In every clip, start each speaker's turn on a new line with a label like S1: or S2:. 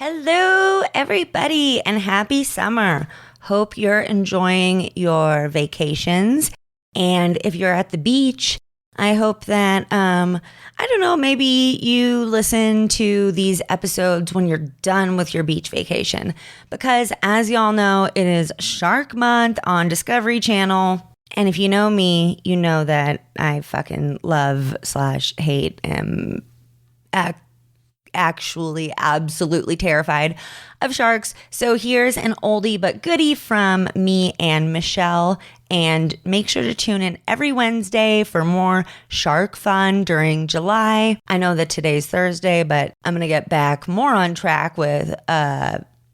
S1: Hello, everybody, and happy summer. Hope you're enjoying your vacations. And if you're at the beach, I hope that, maybe you listen to these episodes when you're done with your beach vacation. Because as y'all know, it is Shark Month on Discovery Channel. And if you know me, you know that I fucking love/hate and actually absolutely terrified of sharks. So here's an oldie but goodie from me and Michelle. And make sure to tune in every Wednesday for more shark fun during July. I know that today's Thursday, but I'm going to get back more on track with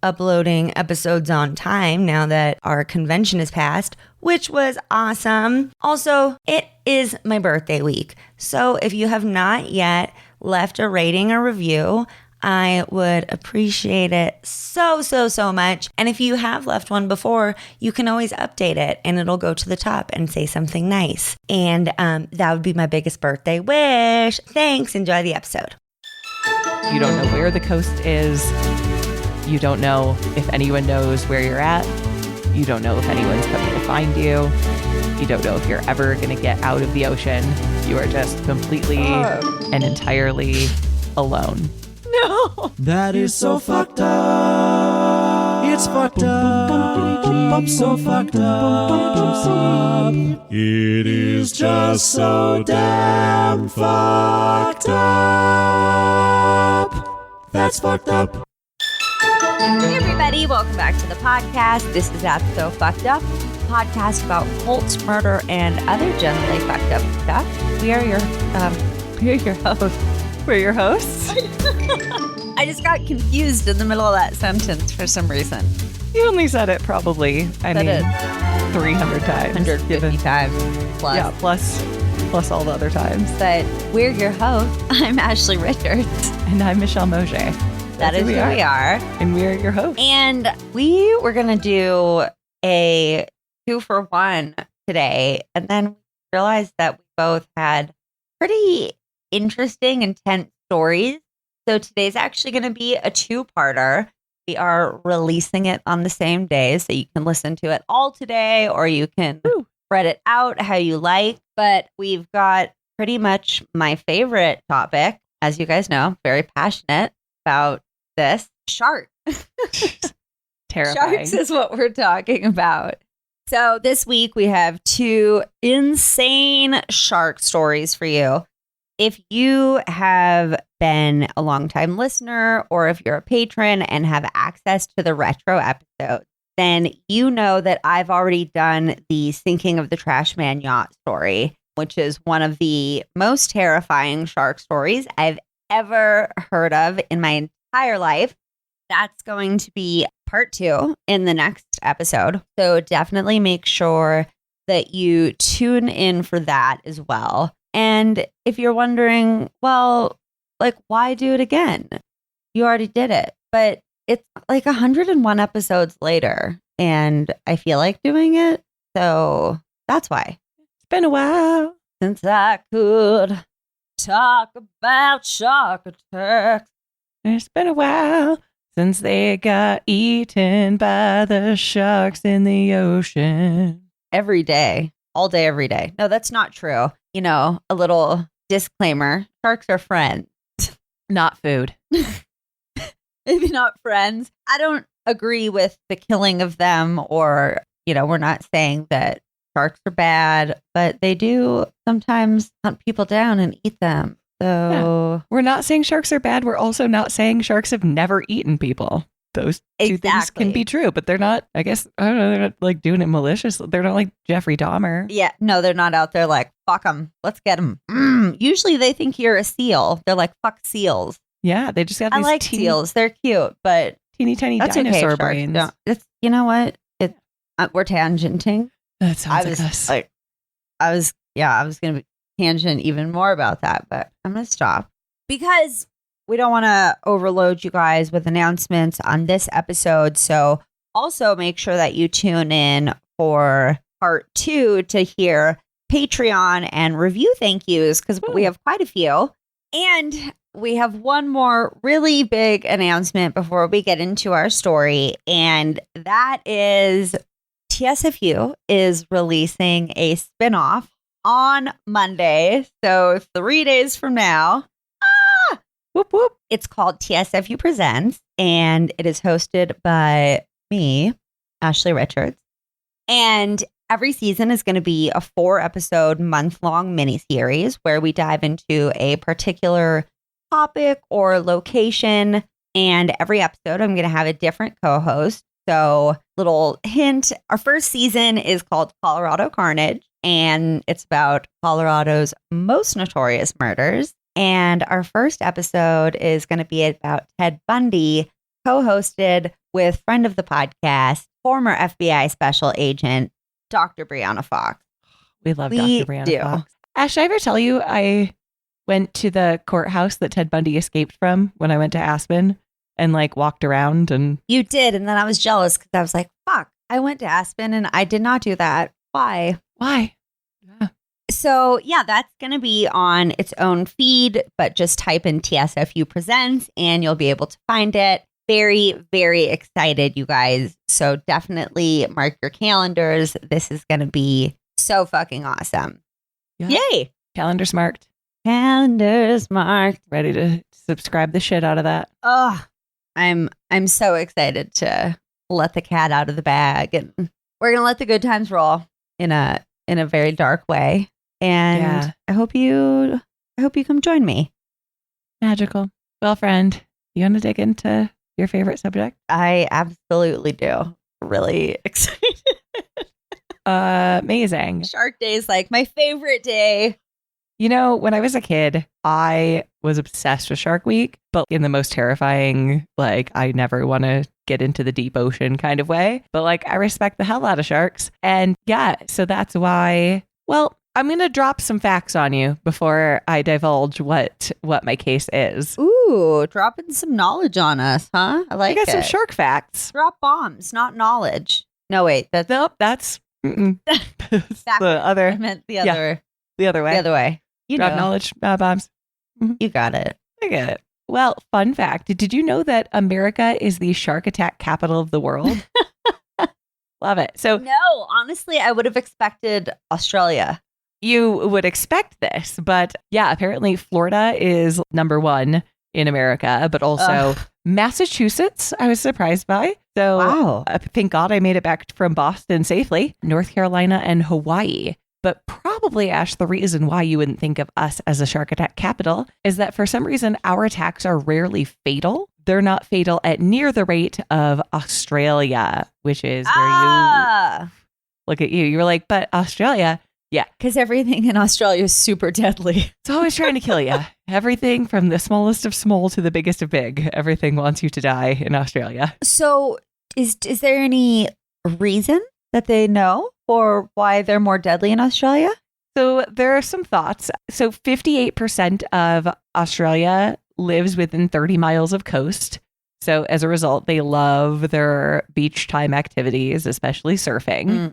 S1: uploading episodes on time now that our convention is passed, which was awesome. Also, it is my birthday week. So if you have not yet left a rating or review, I would appreciate it so much. And if you have left one before, you can always update it and it'll go to the top and say something nice. And that would be my biggest birthday wish. Thanks. Enjoy the episode.
S2: You don't know where the coast is. You don't know if anyone knows where you're at. You don't know if anyone's coming to find you. You don't know if you're ever going to get out of the ocean. You are just completely and entirely alone. No.
S3: That is so fucked up. It's fucked up. So fucked up. It is just so damn fucked up. That's fucked up.
S1: Hey everybody, welcome back to the podcast. This is That's So Fucked Up, a podcast about cults, murder, and other generally fucked up stuff. We're your hosts.
S2: We're your hosts?
S1: I just got confused in the middle of that sentence for some reason.
S2: You only said it probably, 300 times.
S1: 150 times plus.
S2: Yeah, plus all the other times.
S1: But we're your hosts. I'm Ashley Richards.
S2: And I'm Michelle Mauger.
S1: That is who we are.
S2: And we're your hosts.
S1: And we were going to do a 2-for-1 today. And then we realized that we both had pretty interesting, intense stories. So today's actually going to be a 2-parter. We are releasing it on the same day, so you can listen to it all today, or you can spread it out how you like. But we've got pretty much my favorite topic. As you guys know, I'm very passionate about this. Shark.
S2: Terrifying.
S1: Sharks is what we're talking about. So this week we have 2 insane shark stories for you. If you have been a longtime listener, or if you're a patron and have access to the retro episodes, then you know that I've already done the sinking of the Trash Man yacht story, which is one of the most terrifying shark stories I've ever heard of in my entire life. That's going to be part 2 in the next episode. So definitely make sure that you tune in for that as well. And if you're wondering, well, like, why do it again? You already did it. But it's like 101 episodes later, and I feel like doing it. So that's why.
S2: It's been a while
S1: since I could talk about shark attacks.
S2: It's been a while since they got eaten by the sharks in the ocean.
S1: Every day. All day, every day. No, that's not true. You know, a little disclaimer. Sharks are friends.
S2: Not food.
S1: Maybe not friends. I don't agree with the killing of them, or, we're not saying that sharks are bad, but they do sometimes hunt people down and eat them. So
S2: yeah. We're not saying sharks are bad. We're also not saying sharks have never eaten people. Those two things can be true, but they're not, I guess, I don't know, they're not like doing it maliciously. They're not like Jeffrey Dahmer.
S1: Yeah, no, they're not out there like, fuck them, let's get them. Usually they think you're a seal. They're like, fuck seals.
S2: Yeah, they just got these
S1: seals. They're cute, but
S2: teeny tiny dinosaur brains.
S1: No, you know what? We're tangenting.
S2: That sounds like us.
S1: I was going to tangent even more about that, but I'm going to stop because we don't want to overload you guys with announcements on this episode. So also make sure that you tune in for part 2 to hear Patreon and review thank yous, because we have quite a few. And we have one more really big announcement before we get into our story, and that is TSFU is releasing a spinoff on Monday. So 3 days from now.
S2: Whoop, whoop.
S1: It's called TSFU Presents, and it is hosted by me, Ashley Richards. And every season is going to be a 4-episode, month-long miniseries where we dive into a particular topic or location. And every episode, I'm going to have a different co-host. So, little hint, our first season is called Colorado Carnage, and it's about Colorado's most notorious murders. And our first episode is going to be about Ted Bundy, co-hosted with friend of the podcast, former FBI special agent, Dr. Brianna Fox.
S2: We love Dr. Brianna Fox. Ash, did I ever tell you I went to the courthouse that Ted Bundy escaped from when I went to Aspen and like walked around? And
S1: you did. And then I was jealous because I was like, fuck, I went to Aspen and I did not do that. Why?
S2: Yeah.
S1: So, yeah, that's going to be on its own feed, but just type in TSFU Presents and you'll be able to find it. Very, very excited, you guys. So definitely mark your calendars. This is going to be so fucking awesome.
S2: Yeah.
S1: Yay.
S2: Calendars marked.
S1: Calendars marked.
S2: Ready to subscribe the shit out of that.
S1: Oh, I'm so excited to let the cat out of the bag, and we're going to let the good times roll in a very dark way. And I hope you come join me.
S2: Magical. Well, friend, you want to dig into your favorite subject?
S1: I absolutely do. Really excited.
S2: Amazing.
S1: Shark Day is like my favorite day.
S2: You know, when I was a kid, I was obsessed with Shark Week, but in the most terrifying, like, I never want to get into the deep ocean kind of way. But like, I respect the hell out of sharks. And yeah, so that's why, well, I'm going to drop some facts on you before I divulge what my case is.
S1: Ooh, dropping some knowledge on us, huh? I like it.
S2: I got some shark facts.
S1: Drop bombs, not knowledge. No, wait. That's
S2: the other.
S1: I meant the other.
S2: The other way.
S1: The other way. You
S2: Drop
S1: know.
S2: knowledge bombs.
S1: You got it.
S2: I get it. Well, fun fact. Did you know that America is the shark attack capital of the world? Love it. So
S1: no, honestly, I would have expected Australia.
S2: You would expect this, but yeah, apparently Florida is number 1 in America, but also Massachusetts, I was surprised by. So
S1: wow.
S2: Thank God I made it back from Boston safely. North Carolina and Hawaii. But probably, Ash, the reason why you wouldn't think of us as a shark attack capital is that for some reason, our attacks are rarely fatal. They're not fatal at near the rate of Australia, which is where you look at you. You're like, but Australia. Yeah.
S1: Because everything in Australia is super deadly.
S2: It's always trying to kill you. Everything from the smallest of small to the biggest of big. Everything wants you to die in Australia.
S1: So is there any reason that they know for why they're more deadly in Australia?
S2: So there are some thoughts. So 58% of Australia lives within 30 miles of coast. So as a result, they love their beach time activities, especially surfing.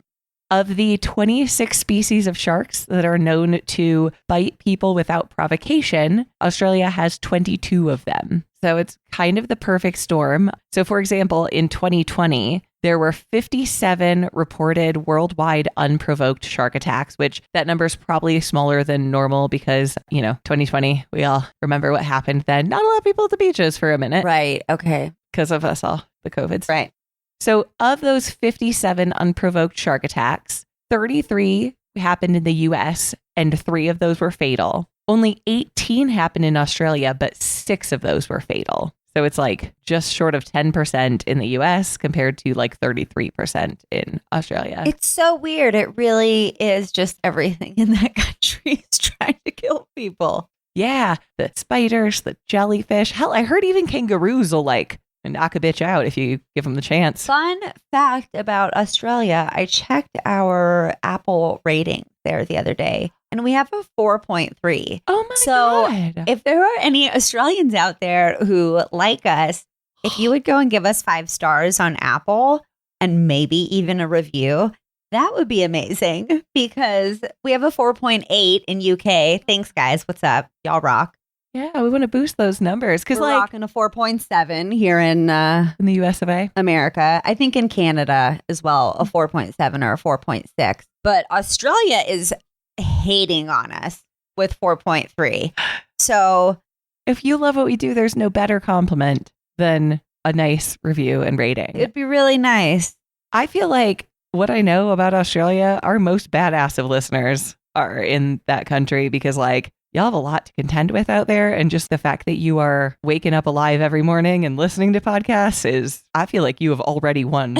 S2: Of the 26 species of sharks that are known to bite people without provocation, Australia has 22 of them. So it's kind of the perfect storm. So for example, in 2020, there were 57 reported worldwide unprovoked shark attacks, which that number is probably smaller than normal because, 2020, we all remember what happened then. Not a lot of people at the beaches for a minute.
S1: Right. Okay.
S2: Because of us all, the COVIDs.
S1: Right.
S2: So of those 57 unprovoked shark attacks, 33 happened in the US and 3 of those were fatal. Only 18 happened in Australia, but 6 of those were fatal. So it's like just short of 10% in the US compared to like 33% in Australia.
S1: It's so weird. It really is just everything in that country is trying to kill people.
S2: Yeah. The spiders, the jellyfish. Hell, I heard even kangaroos will like knock a bitch out if you give them the chance.
S1: Fun fact about Australia, I checked our Apple rating there the other day, and we have a 4.3.
S2: Oh my God.
S1: If there are any Australians out there who like us, if you would go and give us 5 stars on Apple and maybe even a review, that would be amazing because we have a 4.8 in UK. Thanks, guys. What's up? Y'all rock.
S2: Yeah, we want to boost those numbers because,
S1: We're
S2: like,
S1: rocking a 4.7 here in
S2: in the US of A.
S1: America. I think in Canada as well, a 4.7 or a 4.6. But Australia is hating on us with 4.3. So
S2: If you love what we do, there's no better compliment than a nice review and rating.
S1: it'd be really nice.
S2: I feel like what I know about Australia, our most badass of listeners are in that country because, like, y'all have a lot to contend with out there. And just the fact that you are waking up alive every morning and listening to podcasts is, I feel like you have already won.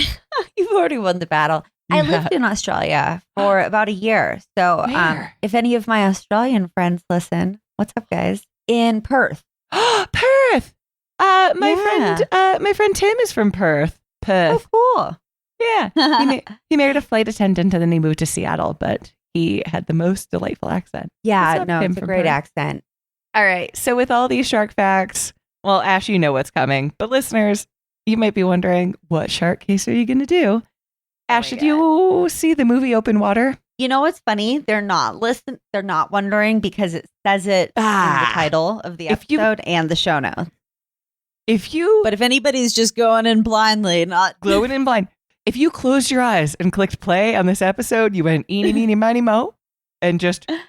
S1: You've already won the battle. I lived in Australia for about a year. So
S2: Where?
S1: if any of my Australian friends listen, what's up, guys? In Perth.
S2: Perth. My friend Tim is from Perth. Perth.
S1: Oh, cool.
S2: Yeah. He married a flight attendant and then he moved to Seattle, but he had the most delightful accent.
S1: Yeah,
S2: What's up,
S1: no,
S2: Tim
S1: it's a
S2: from
S1: great
S2: Perth?
S1: accent.
S2: All right. So with all these shark facts, well, Ash, you know what's coming. But listeners, you might be wondering, what shark case are you going to do? Ash,
S1: my
S2: did you see the movie Open Water?
S1: You know what's funny? They're not wondering because it says it in the title of the
S2: If you-
S1: episode and the show notes.
S2: If you
S1: But if anybody's just going in blindly, not
S2: glowing in blind, if you closed your eyes and clicked play on this episode, you went eeny, meeny, miny, mo, and just
S1: then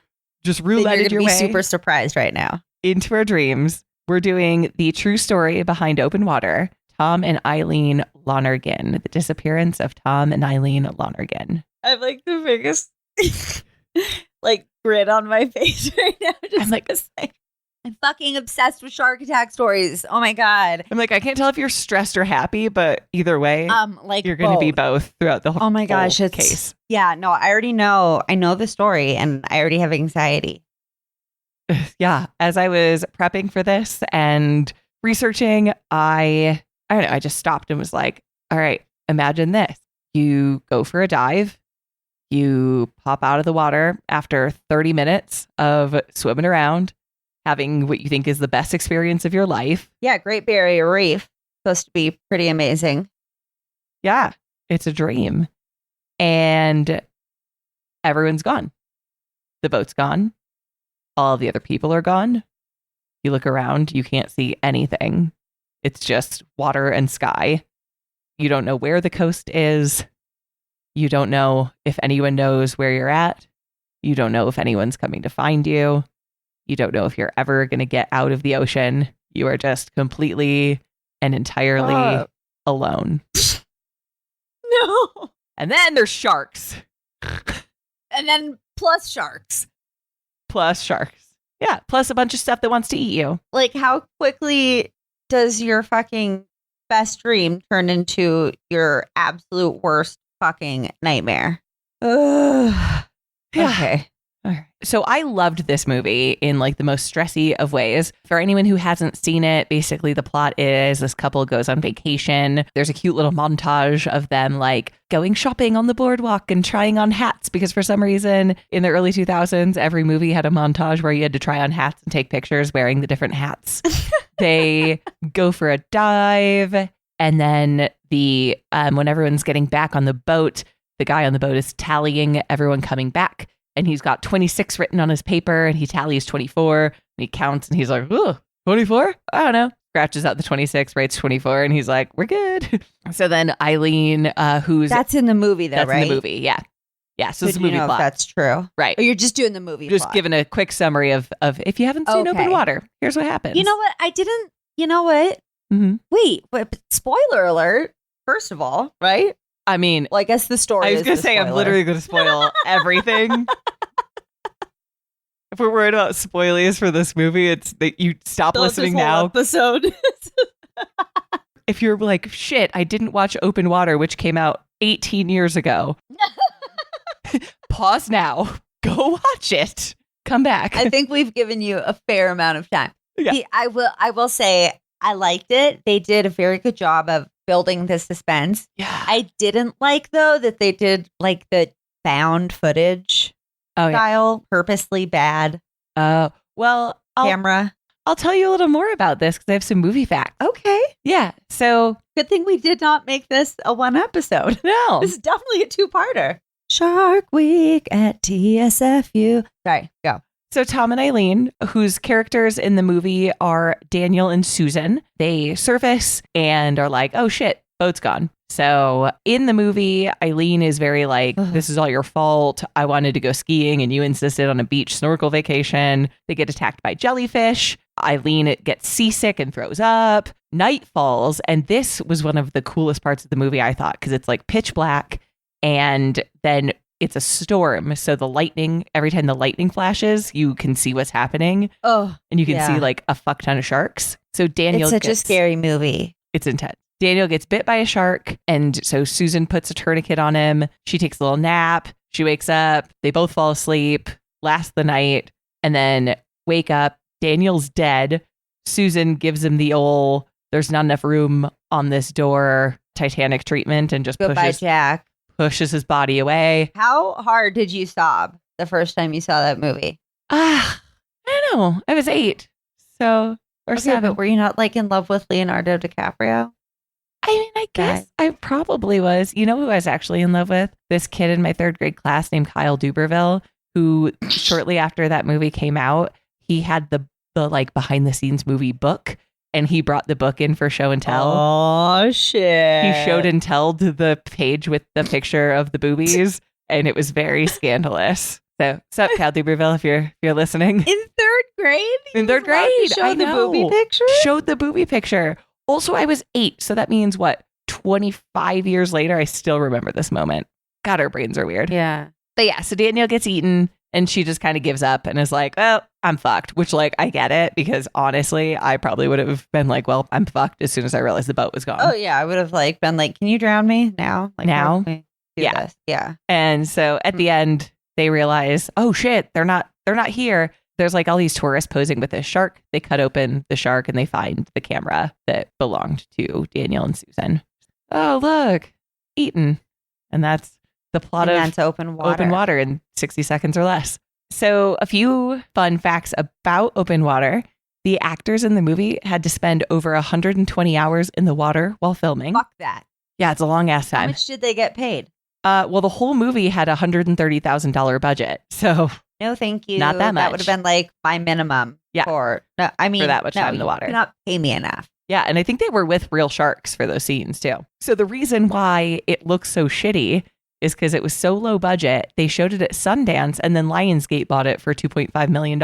S1: you're
S2: rouletted
S1: going to
S2: your
S1: be
S2: way
S1: super surprised right now.
S2: into our dreams. We're doing the true story behind Open Water, Tom and Eileen Lonergan, the disappearance of Tom and Eileen Lonergan.
S1: I have like the biggest like grin on my face right now.
S2: I'm like-
S1: I'm fucking obsessed with shark attack stories. Oh my God.
S2: I'm like, I can't tell if you're stressed or happy, but either way,
S1: Like
S2: you're going to be both throughout the whole
S1: Oh my gosh,
S2: whole
S1: it's
S2: case.
S1: Yeah, no, I already know. I know the story and I already have anxiety.
S2: Yeah. As I was prepping for this and researching, I don't know, I just stopped and was like, all right, imagine this. You go for a dive. You pop out of the water after 30 minutes of swimming around, having what you think is the best experience of your life.
S1: Yeah, Great Barrier Reef. Supposed to be pretty amazing.
S2: Yeah, it's a dream. And everyone's gone. The boat's gone. All the other people are gone. You look around, you can't see anything. It's just water and sky. You don't know where the coast is. You don't know if anyone knows where you're at. You don't know if anyone's coming to find you. You don't know if you're ever going to get out of the ocean. You are just completely and entirely alone.
S1: No.
S2: And then there's sharks.
S1: And then plus sharks.
S2: Plus sharks. Yeah, plus a bunch of stuff that wants to eat you.
S1: Like, how quickly does your fucking best dream turn into your absolute worst fucking nightmare? Ugh.
S2: Yeah.
S1: Okay.
S2: All right. So I loved this movie in like the most stressy of ways. For anyone who hasn't seen it, basically the plot is this couple goes on vacation. There's a cute little montage of them like going shopping on the boardwalk and trying on hats because for some reason in the early 2000s, every movie had a montage where you had to try on hats and take pictures wearing the different hats. They go for a dive and then the when everyone's getting back on the boat, the guy on the boat is tallying everyone coming back. And he's got 26 written on his paper and he tallies 24 and he counts and he's like, oh, 24? I don't know. Scratches out the 26, writes 24 and he's like, we're good. So then Eileen, who's...
S1: That's in the movie though,
S2: that's
S1: right?
S2: in the movie, yeah. Yeah, so it's a
S1: Do you
S2: movie
S1: know
S2: plot.
S1: if that's true?
S2: Right.
S1: Or you're just doing the movie
S2: Just
S1: plot?
S2: giving a quick summary of if you haven't seen
S1: Okay.
S2: Open Water, here's what happens.
S1: You know what? You know what?
S2: Mm-hmm.
S1: Wait, but spoiler alert. First of all, right?
S2: I mean,
S1: Well, I guess the story
S2: I was
S1: is
S2: going
S1: the
S2: to say I'm
S1: spoiler.
S2: literally going to spoil everything. If we're worried about spoilers for this movie, it's that you stop
S1: This
S2: listening
S1: whole
S2: now.
S1: episode.
S2: If you're like, shit, I didn't watch Open Water, which came out 18 years ago. Pause now. Go watch it. Come back.
S1: I think we've given you a fair amount of time.
S2: Yeah.
S1: I will say I liked it. They did a very good job of building the suspense.
S2: Yeah.
S1: I didn't like though that they did like the found footage
S2: Oh, yeah.
S1: style, purposely bad
S2: Well,
S1: camera.
S2: I'll tell you a little more about this because I have some movie facts.
S1: Okay.
S2: Yeah. So,
S1: Good thing we did not make this a one episode.
S2: no.
S1: This is definitely a two-parter. Shark Week at TSFU. Sorry, go.
S2: So Tom and Eileen, whose characters in the movie are Daniel and Susan, they surface and are like, oh shit, boat's gone. So in the movie, Eileen is very like, this is all your fault. I wanted to go skiing and you insisted on a beach snorkel vacation. They get attacked by jellyfish. Eileen gets seasick and throws up. Night falls. And this was one of the coolest parts of the movie, I thought, because it's like pitch black and then it's a storm. So the lightning, every time the lightning flashes, you can see what's happening.
S1: Oh,
S2: and you can see like a fuck ton of sharks. So Daniel
S1: It's such a scary movie.
S2: It's intense. Daniel gets bit by a shark. And so Susan puts a tourniquet on him. She takes a little nap. She wakes up. They both fall asleep, last the night, and then wake up. Daniel's dead. Susan gives him the old, there's not enough room on this door, Titanic treatment, and just
S1: Goodbye, Jack.
S2: Pushes his body away.
S1: How hard did you sob the first time you saw that movie?
S2: I don't know. I was 8. So, or 7.
S1: But were you not like in love with Leonardo DiCaprio?
S2: I mean, I guess I probably was. You know who I was actually in love with? This kid in my 3rd grade class named Kyle Duberville, who shortly after that movie came out, he had the like behind the scenes movie book. And he brought the book in for show and tell.
S1: Oh, shit.
S2: He showed and telled the page with the picture of the boobies, and it was very scandalous. So, sup, Cal Duberville, if you're listening.
S1: In 3rd grade?
S2: In 3rd grade,
S1: Showed the booby picture?
S2: Showed the booby picture. Also, I was 8, so that means what? 25 years later, I still remember this moment. God, our brains are weird.
S1: Yeah.
S2: But yeah, so Danielle gets eaten. And she just kind of gives up and is like, well, I'm fucked, which like, I get it because honestly, I probably would have been like, well, I'm fucked as soon as I realized the boat was gone.
S1: Oh yeah. I would have like been like, can you drown me now? Like,
S2: now?
S1: do
S2: Yeah.
S1: This? Yeah.
S2: And so at the end, they realize, oh shit, they're not here. There's like all these tourists posing with this shark. They cut open the shark and they find the camera that belonged to Daniel and Susan. Oh, look, eaten. And that's the plot of
S1: Open Water
S2: in 60 seconds or less. So a few fun facts about Open Water. The actors in the movie had to spend over 120 hours in the water while filming.
S1: Fuck that.
S2: Yeah, it's a long ass time.
S1: How much did they get paid?
S2: Well, the whole movie had a $130,000 budget. So
S1: no, thank you.
S2: Not that much.
S1: That would have been like my minimum.
S2: Yeah.
S1: For that much
S2: time in the water.
S1: You cannot pay me enough.
S2: Yeah, and I think they were with real sharks for those scenes too. So the reason why it looks so shitty is because it was so low budget. They showed it at Sundance and then Lionsgate bought it for $2.5 million.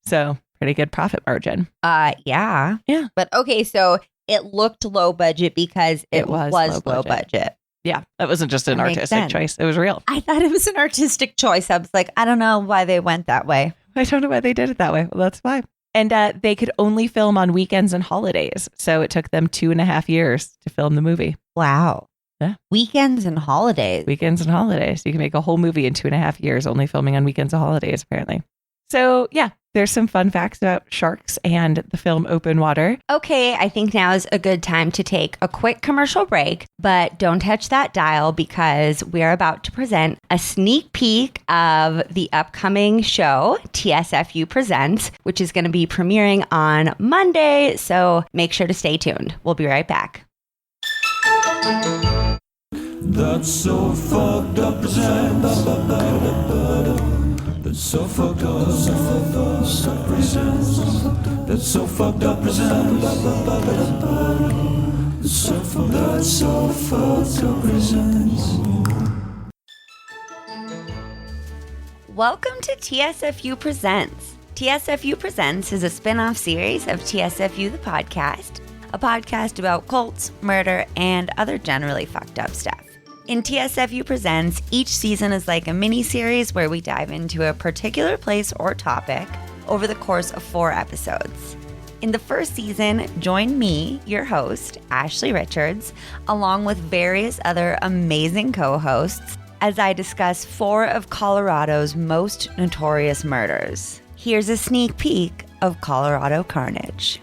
S2: So pretty good profit margin.
S1: Yeah.
S2: Yeah.
S1: But okay, so it looked low budget because it was low budget.
S2: Yeah. That wasn't just an artistic choice. It was real.
S1: I thought it was an artistic choice. I was like, I don't know why they went that way.
S2: I don't know why they did it that way. Well, that's fine. And they could only film on weekends and holidays. So it took them 2.5 years to film the movie.
S1: Wow.
S2: Yeah.
S1: Weekends and holidays.
S2: Weekends and holidays. You can make a whole movie in 2.5 years, only filming on weekends and holidays, apparently. So yeah, there's some fun facts about sharks and the film Open Water.
S1: Okay, I think now is a good time to take a quick commercial break, but don't touch that dial because we're about to present a sneak peek of the upcoming show, TSFU Presents, which is going to be premiering on Monday. So make sure to stay tuned. We'll be right back.
S3: That's so fucked up presents. That's so fucked up presents. That's so fucked up presents. That's so fucked up presents.
S1: Welcome to TSFU Presents. TSFU Presents is a spin-off series of TSFU the Podcast, a podcast about cults, murder, and other generally fucked up stuff. In TSFU Presents, each season is like a mini-series where we dive into a particular place or topic over the course of 4 episodes. In the first season, join me, your host, Ashley Richards, along with various other amazing co-hosts as I discuss 4 of Colorado's most notorious murders. Here's a sneak peek of Colorado Carnage.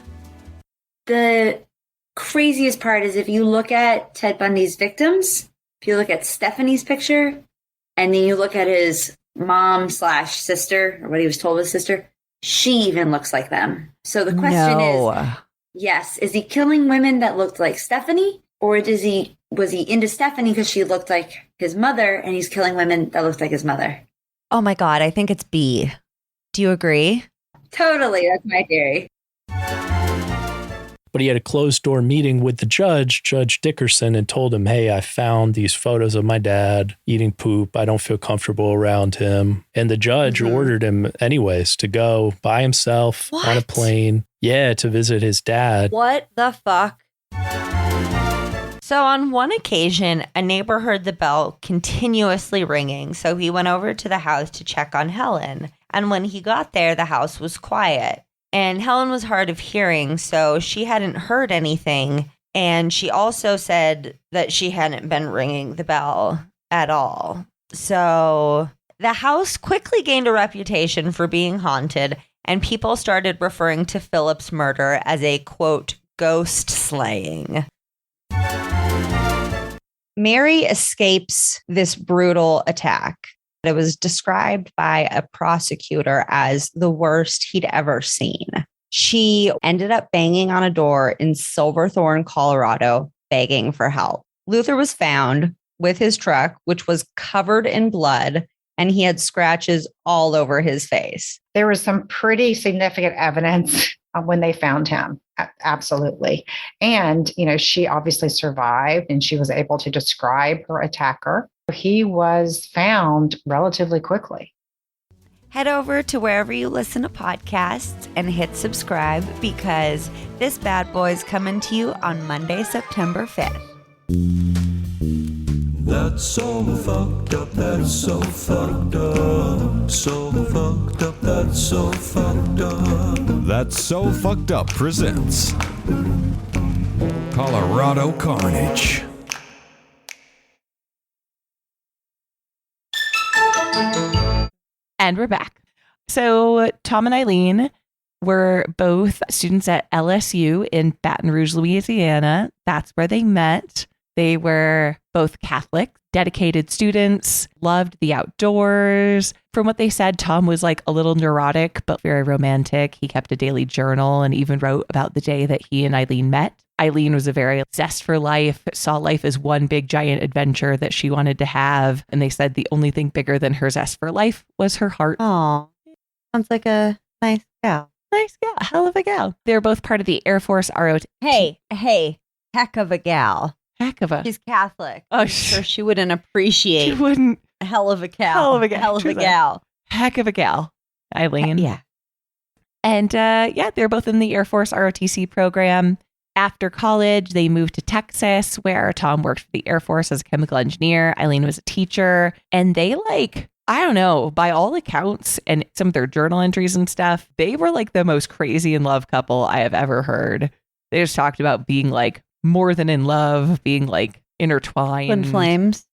S4: The craziest part is if you look at Ted Bundy's victims, if you look at Stephanie's picture, and then you look at his mom/sister, or what he was told his sister, she even looks like them. So the question is, yes, is he killing women that looked like Stephanie, or was he into Stephanie because she looked like his mother, and he's killing women that looked like his mother?
S1: Oh my God, I think it's B. Do you agree?
S4: Totally. That's my theory.
S5: But he had a closed-door meeting with the judge, Judge Dickerson, and told him, hey, I found these photos of my dad eating poop. I don't feel comfortable around him. And the judge ordered him anyways to go by himself on a plane. Yeah, to visit his dad.
S1: What the fuck? So on one occasion, a neighbor heard the bell continuously ringing. So he went over to the house to check on Helen. And when he got there, the house was quiet. And Helen was hard of hearing, so she hadn't heard anything. And she also said that she hadn't been ringing the bell at all. So the house quickly gained a reputation for being haunted, and people started referring to Philip's murder as a, quote, ghost slaying. Mary escapes this brutal attack. It was described by a prosecutor as the worst he'd ever seen. She ended up banging on a door in Silverthorne, Colorado, begging for help. Luther was found with his truck, which was covered in blood, and he had scratches all over his face.
S6: There was some pretty significant evidence when they found him. Absolutely. And, she obviously survived and she was able to describe her attacker. He was found relatively quickly.
S1: Head over to wherever you listen to podcasts and hit subscribe because this bad boy is coming to you on Monday, September 5th.
S3: That's so fucked up, that's so fucked up. So fucked up, that's so fucked up.
S7: That's So Fucked Up presents Colorado Carnage.
S2: And we're back. So Tom and Eileen were both students at LSU in Baton Rouge, Louisiana. That's where they met. They were both Catholic, dedicated students, loved the outdoors. From what they said, Tom was like a little neurotic, but very romantic. He kept a daily journal and even wrote about the day that he and Eileen met. Eileen was a very zest for life, saw life as one big giant adventure that she wanted to have. And they said the only thing bigger than her zest for life was her heart.
S1: Oh, sounds like a nice gal.
S2: Nice gal, hell of a gal. They're both part of the Air Force ROT.
S1: Hey, heck of a gal.
S2: Heck of a.
S1: She's Catholic.
S2: Oh,
S1: so she wouldn't appreciate.
S2: She wouldn't.
S1: Hell of a gal.
S2: Hell of a gal.
S1: Hell of a gal.
S2: Heck of a gal, Eileen.
S1: Yeah.
S2: And they're both in the Air Force ROTC program. After college, they moved to Texas, where Tom worked for the Air Force as a chemical engineer. Eileen was a teacher. And they I don't know, by all accounts and some of their journal entries and stuff, they were like the most crazy in love couple I have ever heard. They just talked about being like more than in love, being like intertwined.
S1: Twin flames.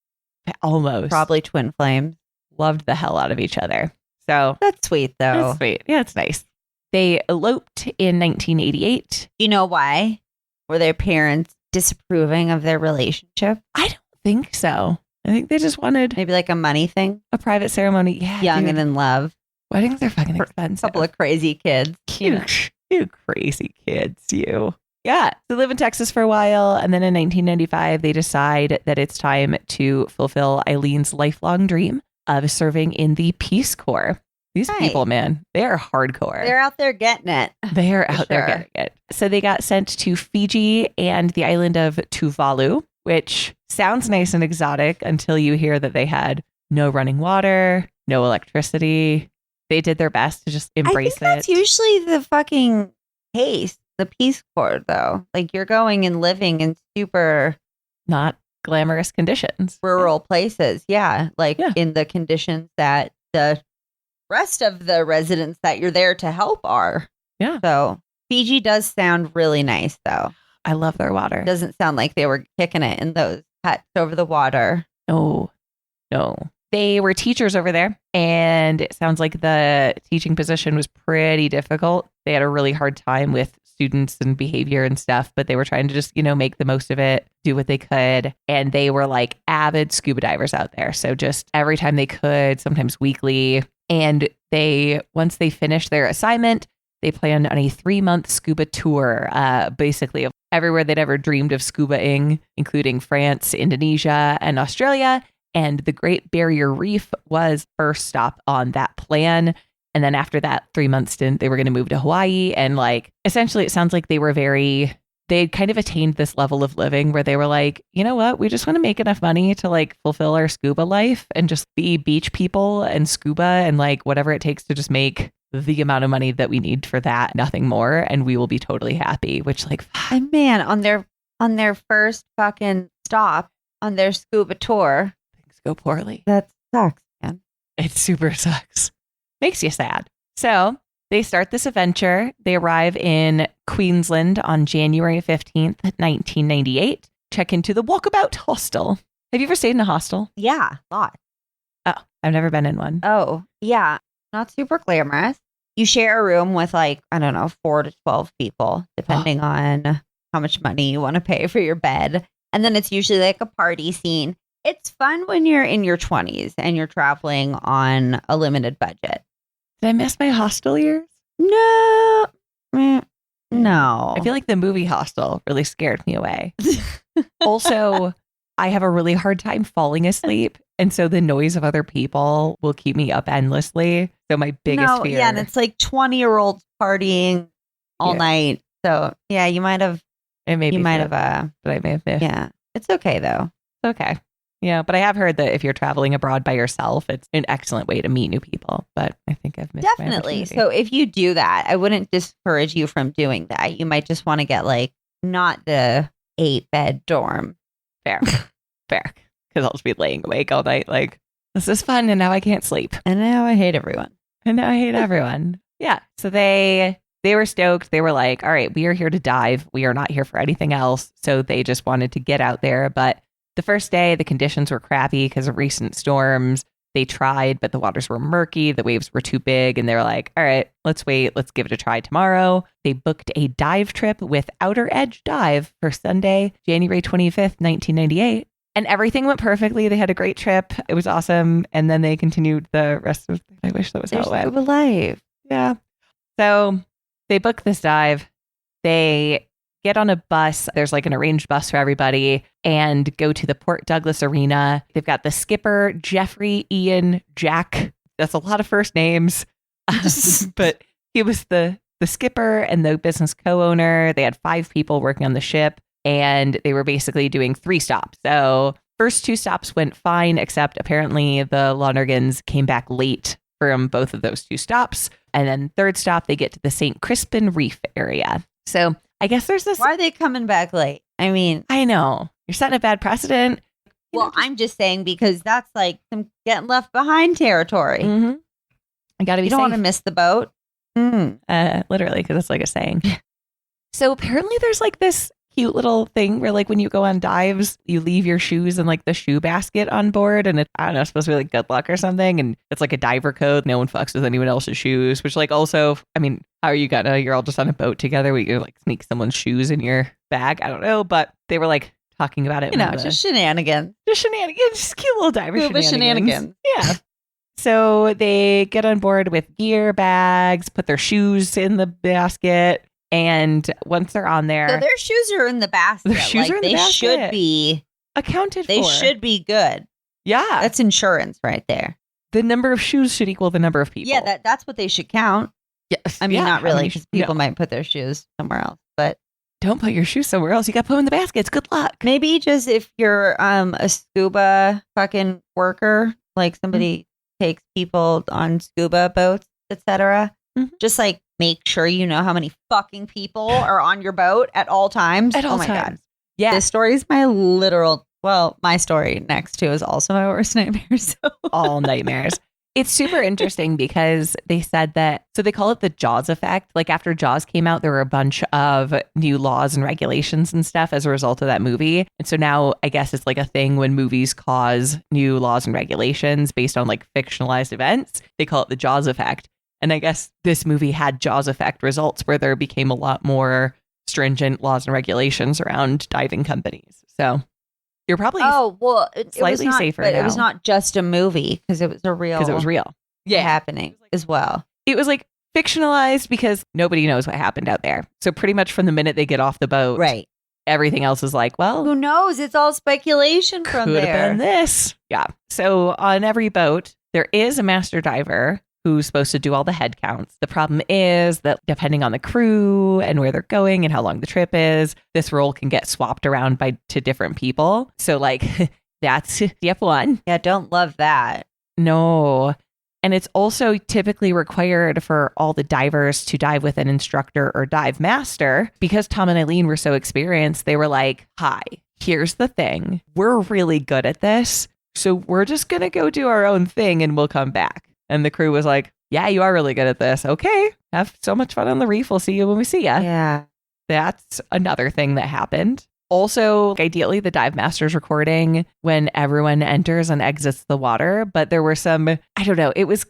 S2: Almost.
S1: Probably twin flames.
S2: Loved the hell out of each other. So
S1: that's sweet, though.
S2: That's sweet. Yeah, it's nice. They eloped in 1988.
S1: You know why? Were their parents disapproving of their relationship?
S2: I don't think so. I think they just wanted
S1: maybe like a money thing,
S2: a private ceremony. Yeah,
S1: young and in love.
S2: Weddings are fucking expensive.
S1: A couple of crazy kids.
S2: You crazy kids, you. Yeah. They live in Texas for a while. And then in 1995, they decide that it's time to fulfill Eileen's lifelong dream of serving in the Peace Corps. These people, man, they are hardcore.
S1: They're out there getting it.
S2: They're out there getting it. So they got sent to Fiji and the island of Tuvalu, which sounds nice and exotic until you hear that they had no running water, no electricity. They did their best to just embrace it.
S1: That's usually the fucking case, the Peace Corps, though. Like you're going and living in super
S2: not glamorous conditions,
S1: rural places. Yeah. In the conditions that the rest of the residents that you're there to help are.
S2: Yeah.
S1: So Fiji does sound really nice, though.
S2: I love their water.
S1: Doesn't sound like they were kicking it in those huts over the water.
S2: No. They were teachers over there, and it sounds like the teaching position was pretty difficult. They had a really hard time with students and behavior and stuff, but they were trying to just, make the most of it, do what they could. And they were like avid scuba divers out there. So just every time they could, sometimes weekly. And once they finished their assignment, they planned on a 3-month scuba tour, basically of everywhere they'd ever dreamed of scubaing, including France, Indonesia, and Australia. And the Great Barrier Reef was first stop on that plan. And then after that 3-month stint, they were going to move to Hawaii. And like, essentially, it sounds like they'd kind of attained this level of living where they were like, you know what? We just want to make enough money to like fulfill our scuba life and just be beach people and scuba and like whatever it takes to just make the amount of money that we need for that, nothing more. And we will be totally happy, which like,
S1: And man, on their first fucking stop on their scuba tour,
S2: things go poorly.
S1: that sucks, man.
S2: It super sucks. Makes you sad. So they start this adventure. They arrive in Queensland on January 15th, 1998. Check into the Walkabout Hostel. Have you ever stayed in a hostel?
S1: Yeah, a lot.
S2: Oh, I've never been in one.
S1: Oh, yeah. Not super glamorous. You share a room with like, I don't know, 4 to 12 people, depending on how much money you want to pay for your bed. And then it's usually like a party scene. It's fun when you're in your 20s and you're traveling on a limited budget.
S2: Did I miss my hostel years?
S1: No. No.
S2: I feel like the movie Hostel really scared me away. Also, I have a really hard time falling asleep. And so the noise of other people will keep me up endlessly. So my biggest fear.
S1: Yeah, and it's like 20-year-olds partying all night. So yeah, you might have.
S2: It may
S1: You
S2: be
S1: might
S2: fear
S1: have.
S2: that I may have missed.
S1: Yeah, it's okay though.
S2: It's okay. Yeah, but I have heard that if you're traveling abroad by yourself, it's an excellent way to meet new people. But I think I've missed my
S1: Definitely.
S2: opportunity.
S1: So if you do that, I wouldn't discourage you from doing that. You might just want to get like not the 8-bed dorm.
S2: Fair. Because I'll just be laying awake all night like, this is fun and now I can't sleep.
S1: And now I hate everyone.
S2: And now I hate everyone. Yeah. So they were stoked. They were like, all right, we are here to dive. We are not here for anything else. So they just wanted to get out there. But the first day, the conditions were crappy because of recent storms. They tried, but the waters were murky. The waves were too big. And they were like, all right, let's wait. Let's give it a try tomorrow. They booked a dive trip with Outer Edge Dive for Sunday, January 25th, 1998. And everything went perfectly. They had a great trip. It was awesome. And then they continued the rest of I wish that was how it went.
S1: Scuba life.
S2: Yeah. So they book this dive. They get on a bus. There's like an arranged bus for everybody and go to the Port Douglas Arena. They've got the skipper, Jeffrey, Ian, Jack. That's a lot of first names. But he was the skipper and the business co-owner. They had 5 people working on the ship and they were basically doing 3 stops. So first 2 stops went fine, except apparently the Lonergans came back late from both of those 2 stops. And then third stop, they get to the St. Crispin Reef area. So I guess there's this.
S1: Why are they coming back late? I mean,
S2: I know you're setting a bad precedent.
S1: well, I'm just saying because that's like some getting left behind territory.
S2: Mm-hmm. I got to be
S1: You don't
S2: safe.
S1: want to miss the boat.
S2: Literally, because it's like a saying. So apparently there's like this cute little thing where like when you go on dives, you leave your shoes in like the shoe basket on board. And I don't know, it's supposed to be like good luck or something. And it's like a diver code. No one fucks with anyone else's shoes, which like also, I mean, how are you gonna, you're all just on a boat together. We could like sneak someone's shoes in your bag. I don't know. But they were like talking about it.
S1: You know, just shenanigans.
S2: Just shenanigans. Just cute little diver
S1: Scuba
S2: shenanigans. Yeah. So they get on board with gear bags, put their shoes in the basket. And once they're on there,
S1: So their shoes are in the basket.
S2: Their shoes are in the
S1: they
S2: basket.
S1: should be.
S2: accounted
S1: They
S2: for.
S1: should be good.
S2: Yeah.
S1: That's insurance right there.
S2: The number of shoes should equal the number of people.
S1: Yeah, that's what they should count.
S2: Yes.
S1: I mean,
S2: Yeah.
S1: not really,
S2: you
S1: because
S2: should-
S1: people
S2: no.
S1: might put their shoes somewhere else. But
S2: Don't put your shoes somewhere else. You got to put them in the baskets. Good luck.
S1: maybe just if you're a scuba fucking worker, like somebody takes people on scuba boats, etc.
S2: Mhm.
S1: Just like make sure you know how many fucking people are on your boat at all times.
S2: At all
S1: oh my
S2: times.
S1: god,
S2: Yeah.
S1: this story is my literal. Well, my story next to is also my worst nightmare. So
S2: All nightmares. It's super interesting because they said that, so they call it the Jaws effect. Like after Jaws came out, there were a bunch of new laws and regulations and stuff as a result of that movie. And so now I guess it's like a thing when movies cause new laws and regulations based on like fictionalized events. They call it the Jaws effect. And I guess this movie had Jaws effect results where there became a lot more stringent laws and regulations around diving companies. So you're probably
S1: oh well, it was
S2: slightly
S1: not,
S2: safer
S1: but it was
S2: now.
S1: not just a movie because it was a real
S2: because it was real.
S1: happening as well.
S2: It was like fictionalized because nobody knows what happened out there. So pretty much from the minute they get off the boat,
S1: Right.
S2: everything else is like, well,
S1: Who knows? It's all speculation from
S2: could have
S1: there.
S2: been this. Yeah. So on every boat, there is a master diver who's supposed to do all the head counts. The problem is that depending on the crew and where they're going and how long the trip is, this role can get swapped around to different people. So like that's step one.
S1: Yeah, don't love that.
S2: No. And it's also typically required for all the divers to dive with an instructor or dive master. Because Tom and Eileen were so experienced, they were like, hi, here's the thing. We're really good at this. So we're just going to go do our own thing and we'll come back. And the crew was like, yeah, you are really good at this. Okay, have so much fun on the reef. We'll see you when we see you.
S1: Yeah.
S2: That's another thing that happened. Also, ideally, the dive master's recording when everyone enters and exits the water. But there were some, I don't know, it was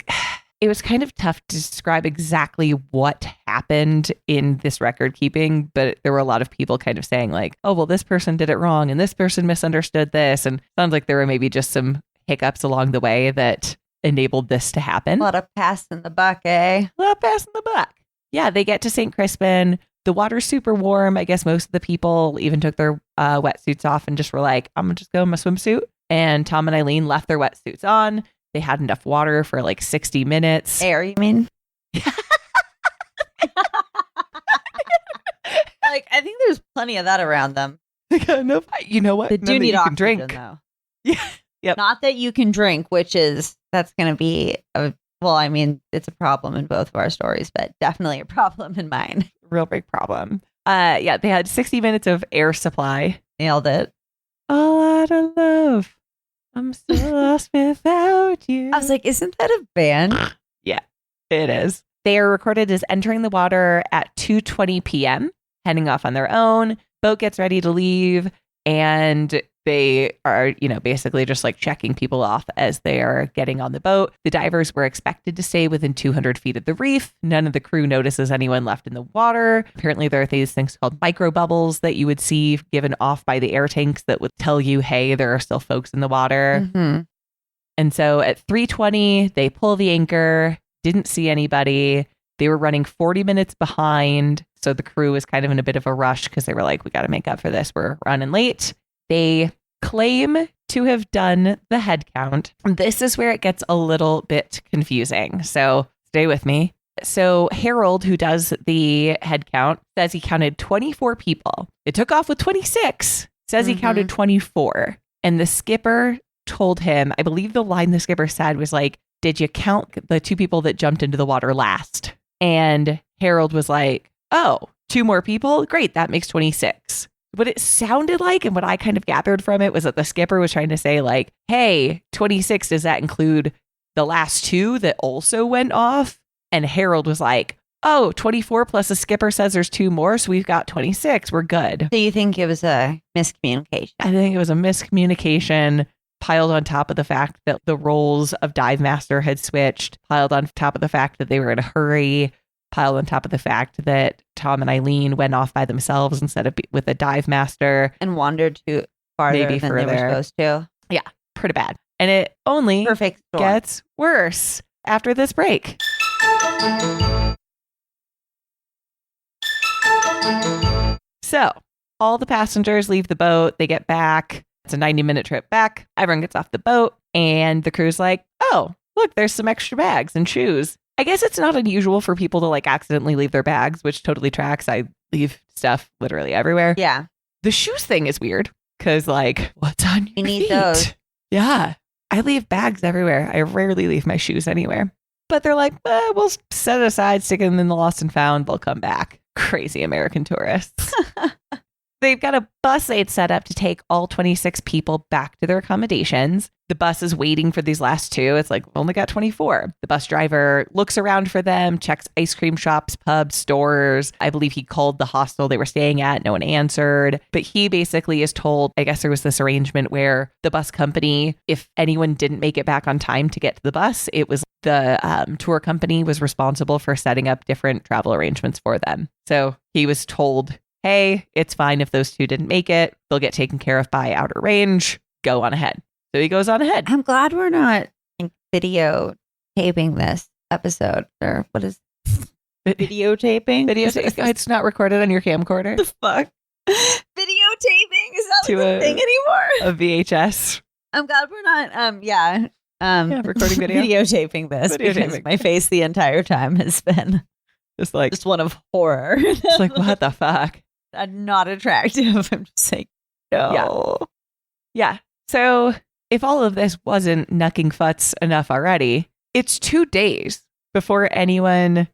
S2: kind of tough to describe exactly what happened in this record keeping. But there were a lot of people kind of saying like, oh, well, this person did it wrong and this person misunderstood this. And sounds like there were maybe just some hiccups along the way that enabled this to happen.
S1: A lot of pass in the buck, eh?
S2: A lot of pass in the buck. Yeah, they get to St. Crispin. The water's super warm. I guess most of the people even took their wetsuits off and just were like, I'm going to just go in my swimsuit. And Tom and Eileen left their wetsuits on. They had enough water for like 60 minutes.
S1: Air, you mean? Like, I think there's plenty of that around them.
S2: You know what?
S1: They do need oxygen,
S2: drink.
S1: though.
S2: Yeah. Yep.
S1: Not that you can drink, that's going to be, it's a problem in both of our stories, but definitely a problem in mine.
S2: Real big problem. Yeah, they had 60 minutes of air supply.
S1: Nailed it.
S2: All out of love. I'm so lost without you.
S1: I was like, isn't that a band?
S2: Yeah, it is. They are recorded as entering the water at 2:20 p.m., heading off on their own. Boat gets ready to leave, and they are, basically just like checking people off as they are getting on the boat. The divers were expected to stay within 200 feet of the reef. None of the crew notices anyone left in the water. Apparently, there are these things called micro bubbles that you would see given off by the air tanks that would tell you, hey, there are still folks in the water.
S1: Mm-hmm.
S2: And so at 3:20, they pull the anchor, didn't see anybody. They were running 40 minutes behind. So the crew was kind of in a bit of a rush because they were like, we got to make up for this. We're running late. They claim to have done the head count. This is where it gets a little bit confusing. So stay with me. So Harold, who does the head count, says he counted 24 people. It took off with 26. Says he counted 24. And the skipper told him, I believe the line the skipper said was like, did you count the two people that jumped into the water last? And Harold was like, oh, 2 more people? Great, that makes 26. What it sounded like and what I kind of gathered from it was that the skipper was trying to say like, hey, 26, does that include the last 2 that also went off? And Harold was like, oh, 24 plus the skipper says there's 2 more. So we've got 26. We're good.
S1: So you think it was a miscommunication?
S2: I think it was a miscommunication piled on top of the fact that the roles of dive master had switched, piled on top of the fact that they were in a hurry, piled on top of the fact that Tom and Eileen went off by themselves instead of with a dive master.
S1: And wandered too farther
S2: Maybe
S1: than
S2: further.
S1: they were supposed to.
S2: Yeah, pretty bad. And it only
S1: Perfect storm.
S2: gets worse after this break. So all the passengers leave the boat. They get back. It's a 90-minute trip back. Everyone gets off the boat. And the crew's like, oh, look, there's some extra bags and shoes. I guess it's not unusual for people to like accidentally leave their bags, which totally tracks. I leave stuff literally everywhere.
S1: Yeah.
S2: The shoes thing is weird because like, what's on your
S1: You need
S2: feet?
S1: those.
S2: Yeah. I leave bags everywhere. I rarely leave my shoes anywhere. But they're like, we'll set it aside, stick them in the lost and found. They'll come back. Crazy American tourists. They've got a bus they'd set up to take all 26 people back to their accommodations. The bus is waiting for these last 2. It's like, we've only got 24. The bus driver looks around for them, checks ice cream shops, pubs, stores. I believe he called the hostel they were staying at. No one answered. But he basically is told, I guess there was this arrangement where the bus company, if anyone didn't make it back on time to get to the bus, it was the tour company was responsible for setting up different travel arrangements for them. So he was told, hey, it's fine if those 2 didn't make it. They'll get taken care of by Outer Range. Go on ahead. So he goes on ahead.
S1: I'm glad we're not videotaping this episode. Or what is videotaping?
S2: It's not recorded on your camcorder.
S1: The fuck? Videotaping? Is that like a thing anymore?
S2: A VHS.
S1: I'm glad we're not,
S2: recording video.
S1: videotaping this because my face the entire time has been just one of horror.
S2: It's like, what the fuck?
S1: Not attractive. I'm just like, no.
S2: Yeah. So if all of this wasn't knucking futz enough already, it's 2 days before anyone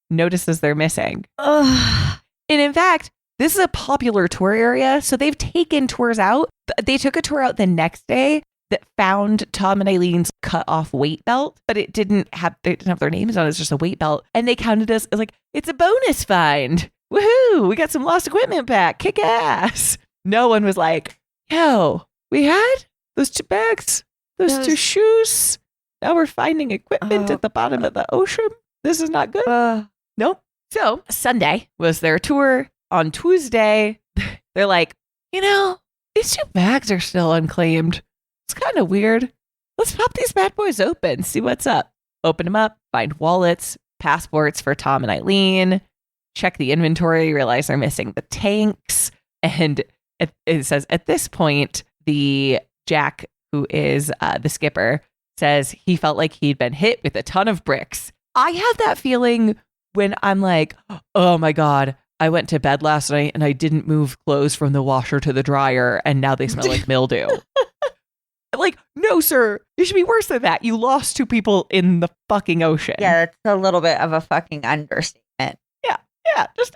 S2: notices they're missing.
S1: Ugh.
S2: And in fact, this is a popular tour area, so they've taken tours out. They took a tour out the next day that found Tom and Eileen's cut off weight belt, but they didn't have their names on it. It's just a weight belt. And they counted us as like, it's a bonus find. Woohoo! We got some lost equipment back. Kick ass. No one was like, yo, we had those 2 bags, those 2 shoes. Now we're finding equipment at the bottom of the ocean. This is not good. Nope. So Sunday was their tour. On Tuesday, they're like, these 2 bags are still unclaimed. It's kind of weird. Let's pop these bad boys open, see what's up. Open them up, find wallets, passports for Tom and Eileen, check the inventory, realize they're missing the tanks. And it says at this point, the Jack, who is the skipper, says he felt like he'd been hit with a ton of bricks. I have that feeling when I'm like, oh my God, I went to bed last night and I didn't move clothes from the washer to the dryer and now they smell like mildew. Like, no, sir, you should be worse than that. You lost 2 people in the fucking ocean.
S1: Yeah, that's a little bit of a fucking understatement.
S2: Yeah, just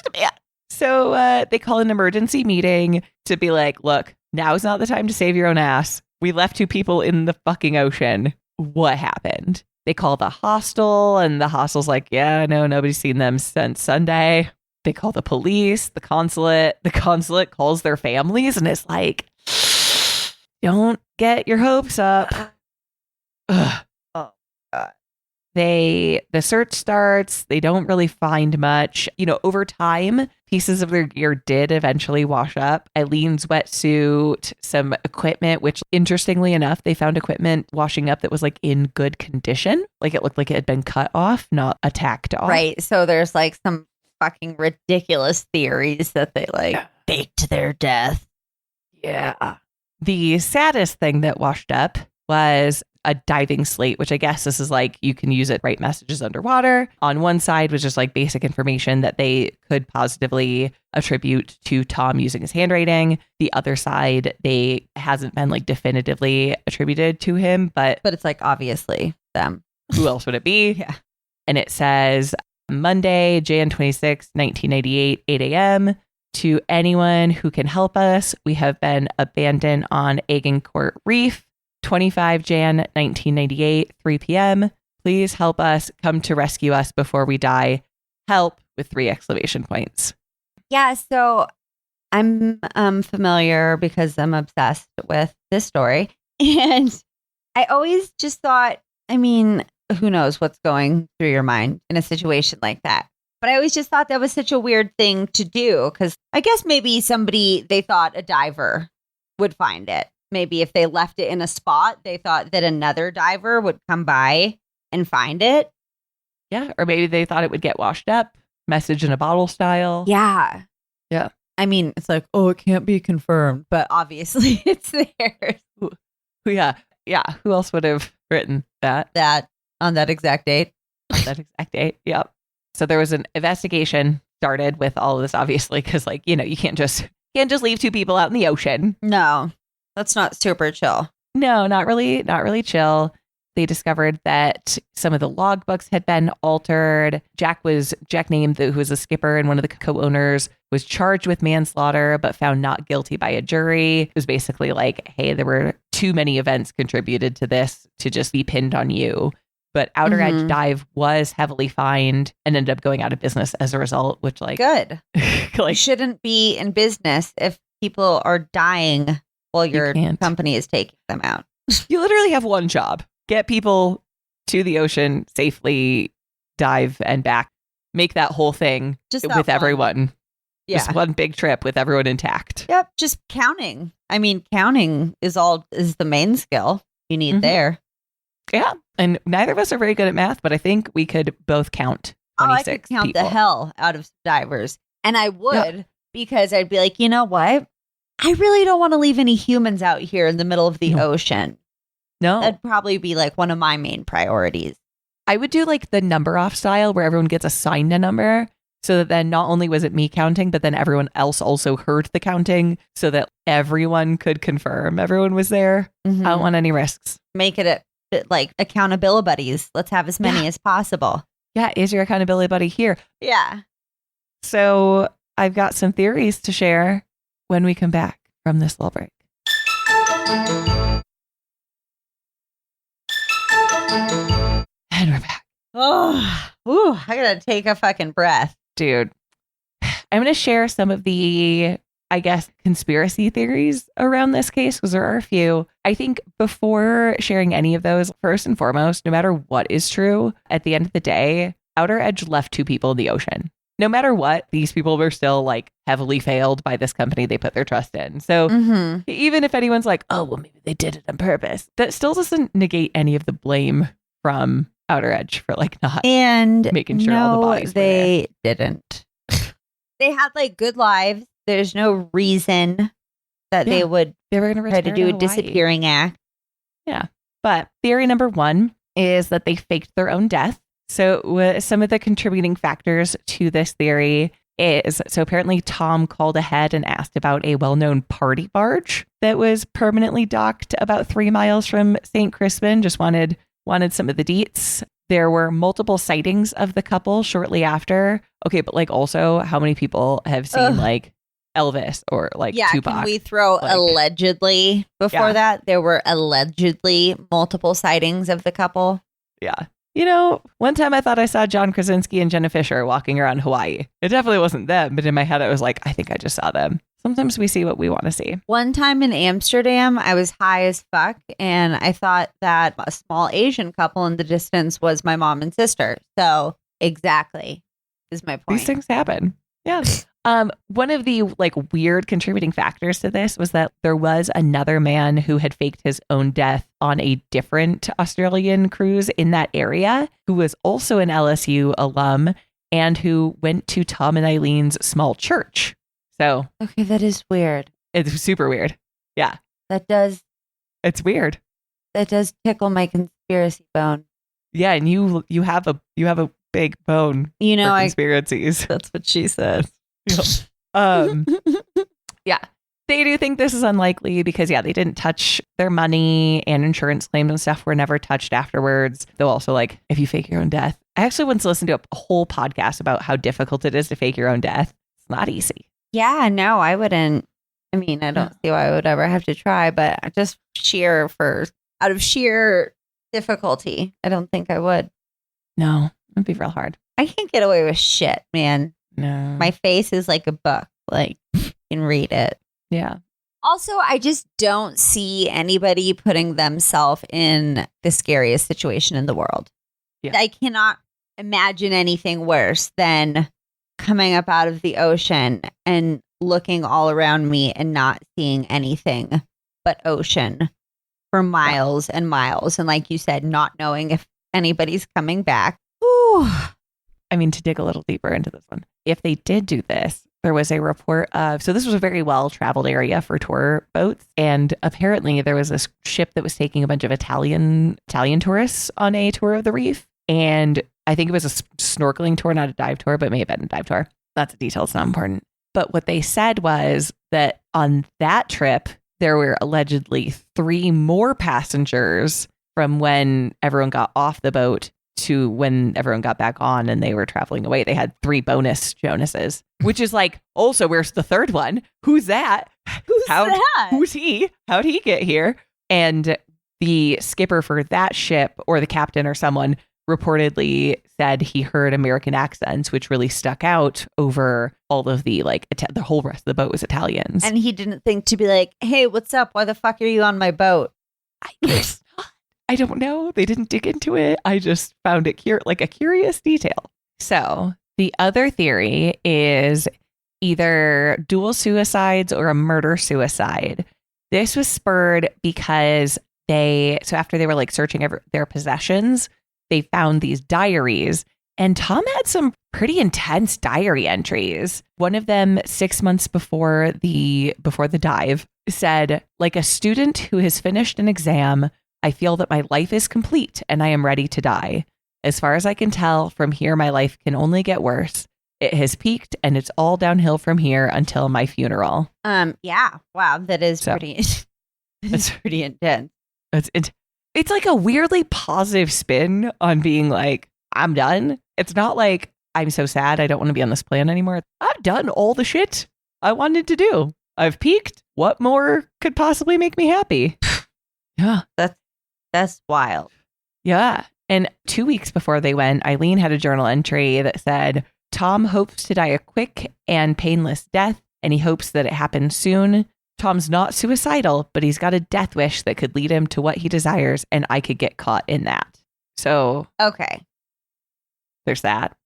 S2: a bit. So they call an emergency meeting to be like, look, now is not the time to save your own ass. We left 2 people in the fucking ocean. What happened? They call the hostel and the hostel's like, yeah, no, nobody's seen them since Sunday. They call the police, the consulate. The consulate calls their families and it's like, don't get your hopes up. Ugh.
S1: Oh, God.
S2: The search starts. They don't really find much. Over time, pieces of their gear did eventually wash up. Eileen's wetsuit, some equipment, which interestingly enough, they found equipment washing up that was like in good condition. Like it looked like it had been cut off, not attacked off.
S1: Right. So there's like some fucking ridiculous theories that they baked to their death.
S2: Yeah. The saddest thing that washed up was a diving slate, which I guess this is like you can use it to write messages underwater. On one side was just like basic information that they could positively attribute to Tom using his handwriting. The other side, they hasn't been like definitively attributed to him, but
S1: it's like obviously them.
S2: Who else would it be?
S1: Yeah.
S2: And it says Monday, Jan 26, 1998, 8 a.m. To anyone who can help us, we have been abandoned on Agincourt Reef. 25 Jan 1998, 3 p.m. Please help us. Come to rescue us before we die. Help with 3 exclamation points.
S1: Yeah, so I'm familiar because I'm obsessed with this story. And I always just thought, who knows what's going through your mind in a situation like that. But I always just thought that was such a weird thing to do because I guess maybe they thought a diver would find it. Maybe if they left it in a spot, they thought that another diver would come by and find it.
S2: Yeah. Or maybe they thought it would get washed up, message in a bottle style.
S1: Yeah.
S2: Yeah.
S1: It's like, oh, it can't be confirmed, but obviously it's there.
S2: Yeah. Yeah. Who else would have written that?
S1: On that exact date.
S2: On that exact date. Yep. So there was an investigation started with all of this, obviously, because you can't just leave 2 people out in the ocean.
S1: No. That's not super chill.
S2: No, not really chill. They discovered that some of the logbooks had been altered. Jack named, who was a skipper and one of the co-owners, was charged with manslaughter, but found not guilty by a jury. It was basically like, hey, there were too many events contributed to this to just be pinned on you. But Outer Edge Dive was heavily fined and ended up going out of business as a result, which
S1: good. You shouldn't be in business if people are dying while your company is taking them out.
S2: You literally have one job. Get people to the ocean safely, dive and back. Make that whole thing with everyone.
S1: Yeah.
S2: Just one big trip with everyone intact.
S1: Yep. Just counting. Counting is the main skill you need there.
S2: Yeah. And neither of us are very good at math, but I think we could both count 26
S1: I could count
S2: people.
S1: the hell out of divers. And I would because I'd be like, you know what? I really don't want to leave any humans out here in the middle of the ocean.
S2: No.
S1: That'd probably be like one of my main priorities.
S2: I would do like the number off style where everyone gets assigned a number so that then not only was it me counting, but then everyone else also heard the counting so that everyone could confirm everyone was there.
S1: Mhm.
S2: I don't want any risks.
S1: Make it like accountability buddies. Let's have as many as possible.
S2: Yeah. Is your accountability buddy here?
S1: Yeah.
S2: So I've got some theories to share when we come back from this little break. And we're back.
S1: Oh, ooh, I gotta take a fucking breath.
S2: Dude, I'm going to share some of the, I guess, conspiracy theories around this case because there are a few. I think before sharing any of those, first and foremost, no matter what is true, at the end of the day, Outer Edge left 2 people in the ocean. No matter what, these people were still like heavily failed by this company they put their trust in. So even if anyone's like, oh, well, maybe they did it on purpose, that still doesn't negate any of the blame from Outer Edge for like not making sure all the bodies were
S1: they didn't. They had like good lives. There's no reason that they would
S2: they were going
S1: try to do a disappearing act.
S2: Yeah. But theory number 1 is that they faked their own death. So some of the contributing factors to this theory is, so apparently Tom called ahead and asked about a well-known party barge that was permanently docked about 3 miles from St. Crispin, just wanted some of the deets. There were multiple sightings of the couple shortly after. Okay, but like also how many people have seen like Elvis or like Tupac?
S1: Can we throw
S2: like,
S1: allegedly before that? There were allegedly multiple sightings of the couple.
S2: Yeah. You know, one time I thought I saw John Krasinski and Jenna Fisher walking around Hawaii. It definitely wasn't them, but in my head I was like, I think I just saw them. Sometimes we see what we want to see.
S1: One time in Amsterdam, I was high as fuck, and I thought that a small Asian couple in the distance was my mom and sister. So exactly is my point.
S2: These things happen. Yeah. One of the like weird contributing factors to this was that there was another man who had faked his own death on a different Australian cruise in that area, who was also an LSU alum and who went to Tom and Eileen's small church. So
S1: okay, that is weird.
S2: It's super weird. Yeah.
S1: It's
S2: weird.
S1: That does tickle my conspiracy bone.
S2: Yeah, and you have a big bone.
S1: You know,
S2: for conspiracies.
S1: That's what she said.
S2: Yeah, they do think this is unlikely because they didn't touch their money, and insurance claims and stuff were never touched afterwards. Though also, like, if you fake your own death, I actually once listened to a whole podcast about how difficult it is to fake your own death. It's not easy.
S1: Yeah, no, I wouldn't. I mean, I don't see why I would ever have to try, but just out of sheer difficulty, I don't think I would.
S2: No, it'd be real hard.
S1: I can't get away with shit, man.
S2: No.
S1: My face is like a book. Like, you can read it.
S2: Yeah.
S1: Also, I just don't see anybody putting themselves in the scariest situation in the world.
S2: Yeah.
S1: I cannot imagine anything worse than coming up out of the ocean and looking all around me and not seeing anything but ocean for miles and miles. And like you said, not knowing if anybody's coming back. Whew.
S2: I mean, to dig a little deeper into this one, if they did do this, there was a report of, so this was a very well-traveled area for tour boats. And apparently there was this ship that was taking a bunch of Italian tourists on a tour of the reef. And I think it was a snorkeling tour, not a dive tour, but it may have been a dive tour. That's a detail. It's not important. But what they said was that on that trip, there were allegedly 3 more passengers from when everyone got off the boat to when everyone got back on and they were traveling away. They had 3 bonus Jonases, which is like, also, where's the third one? Who's that? Who's he? How'd he get here? And the skipper for that ship, or the captain or someone, reportedly said he heard American accents, which really stuck out over all of the, like, the whole rest of the boat was Italians.
S1: And he didn't think to be like, hey, what's up? Why the fuck are you on my boat?
S2: I guess not. I don't know. They didn't dig into it. I just found it like a curious detail. So the other theory is either dual suicides or a murder-suicide. This was spurred because so after they were like searching their possessions, they found these diaries, and Tom had some pretty intense diary entries. One of them, 6 months before the dive, said, like, a student who has finished an exam I feel that my life is complete and I am ready to die. As far as I can tell, from here, my life can only get worse. It has peaked and it's all downhill from here until my funeral.
S1: Yeah. Wow. That is
S2: So-
S1: pretty, that's pretty intense.
S2: It's like a weirdly positive spin on being like, I'm done. It's not like I'm so sad I don't want to be on this planet anymore. I've done all the shit I wanted to do. I've peaked. What more could possibly make me happy? Yeah.
S1: That's wild.
S2: Yeah. And 2 weeks before they went, Eileen had a journal entry that said, Tom hopes to die a quick and painless death, and he hopes that it happens soon. Tom's not suicidal, but he's got a death wish that could lead him to what he desires, and I could get caught in that. So
S1: Okay.
S2: there's that.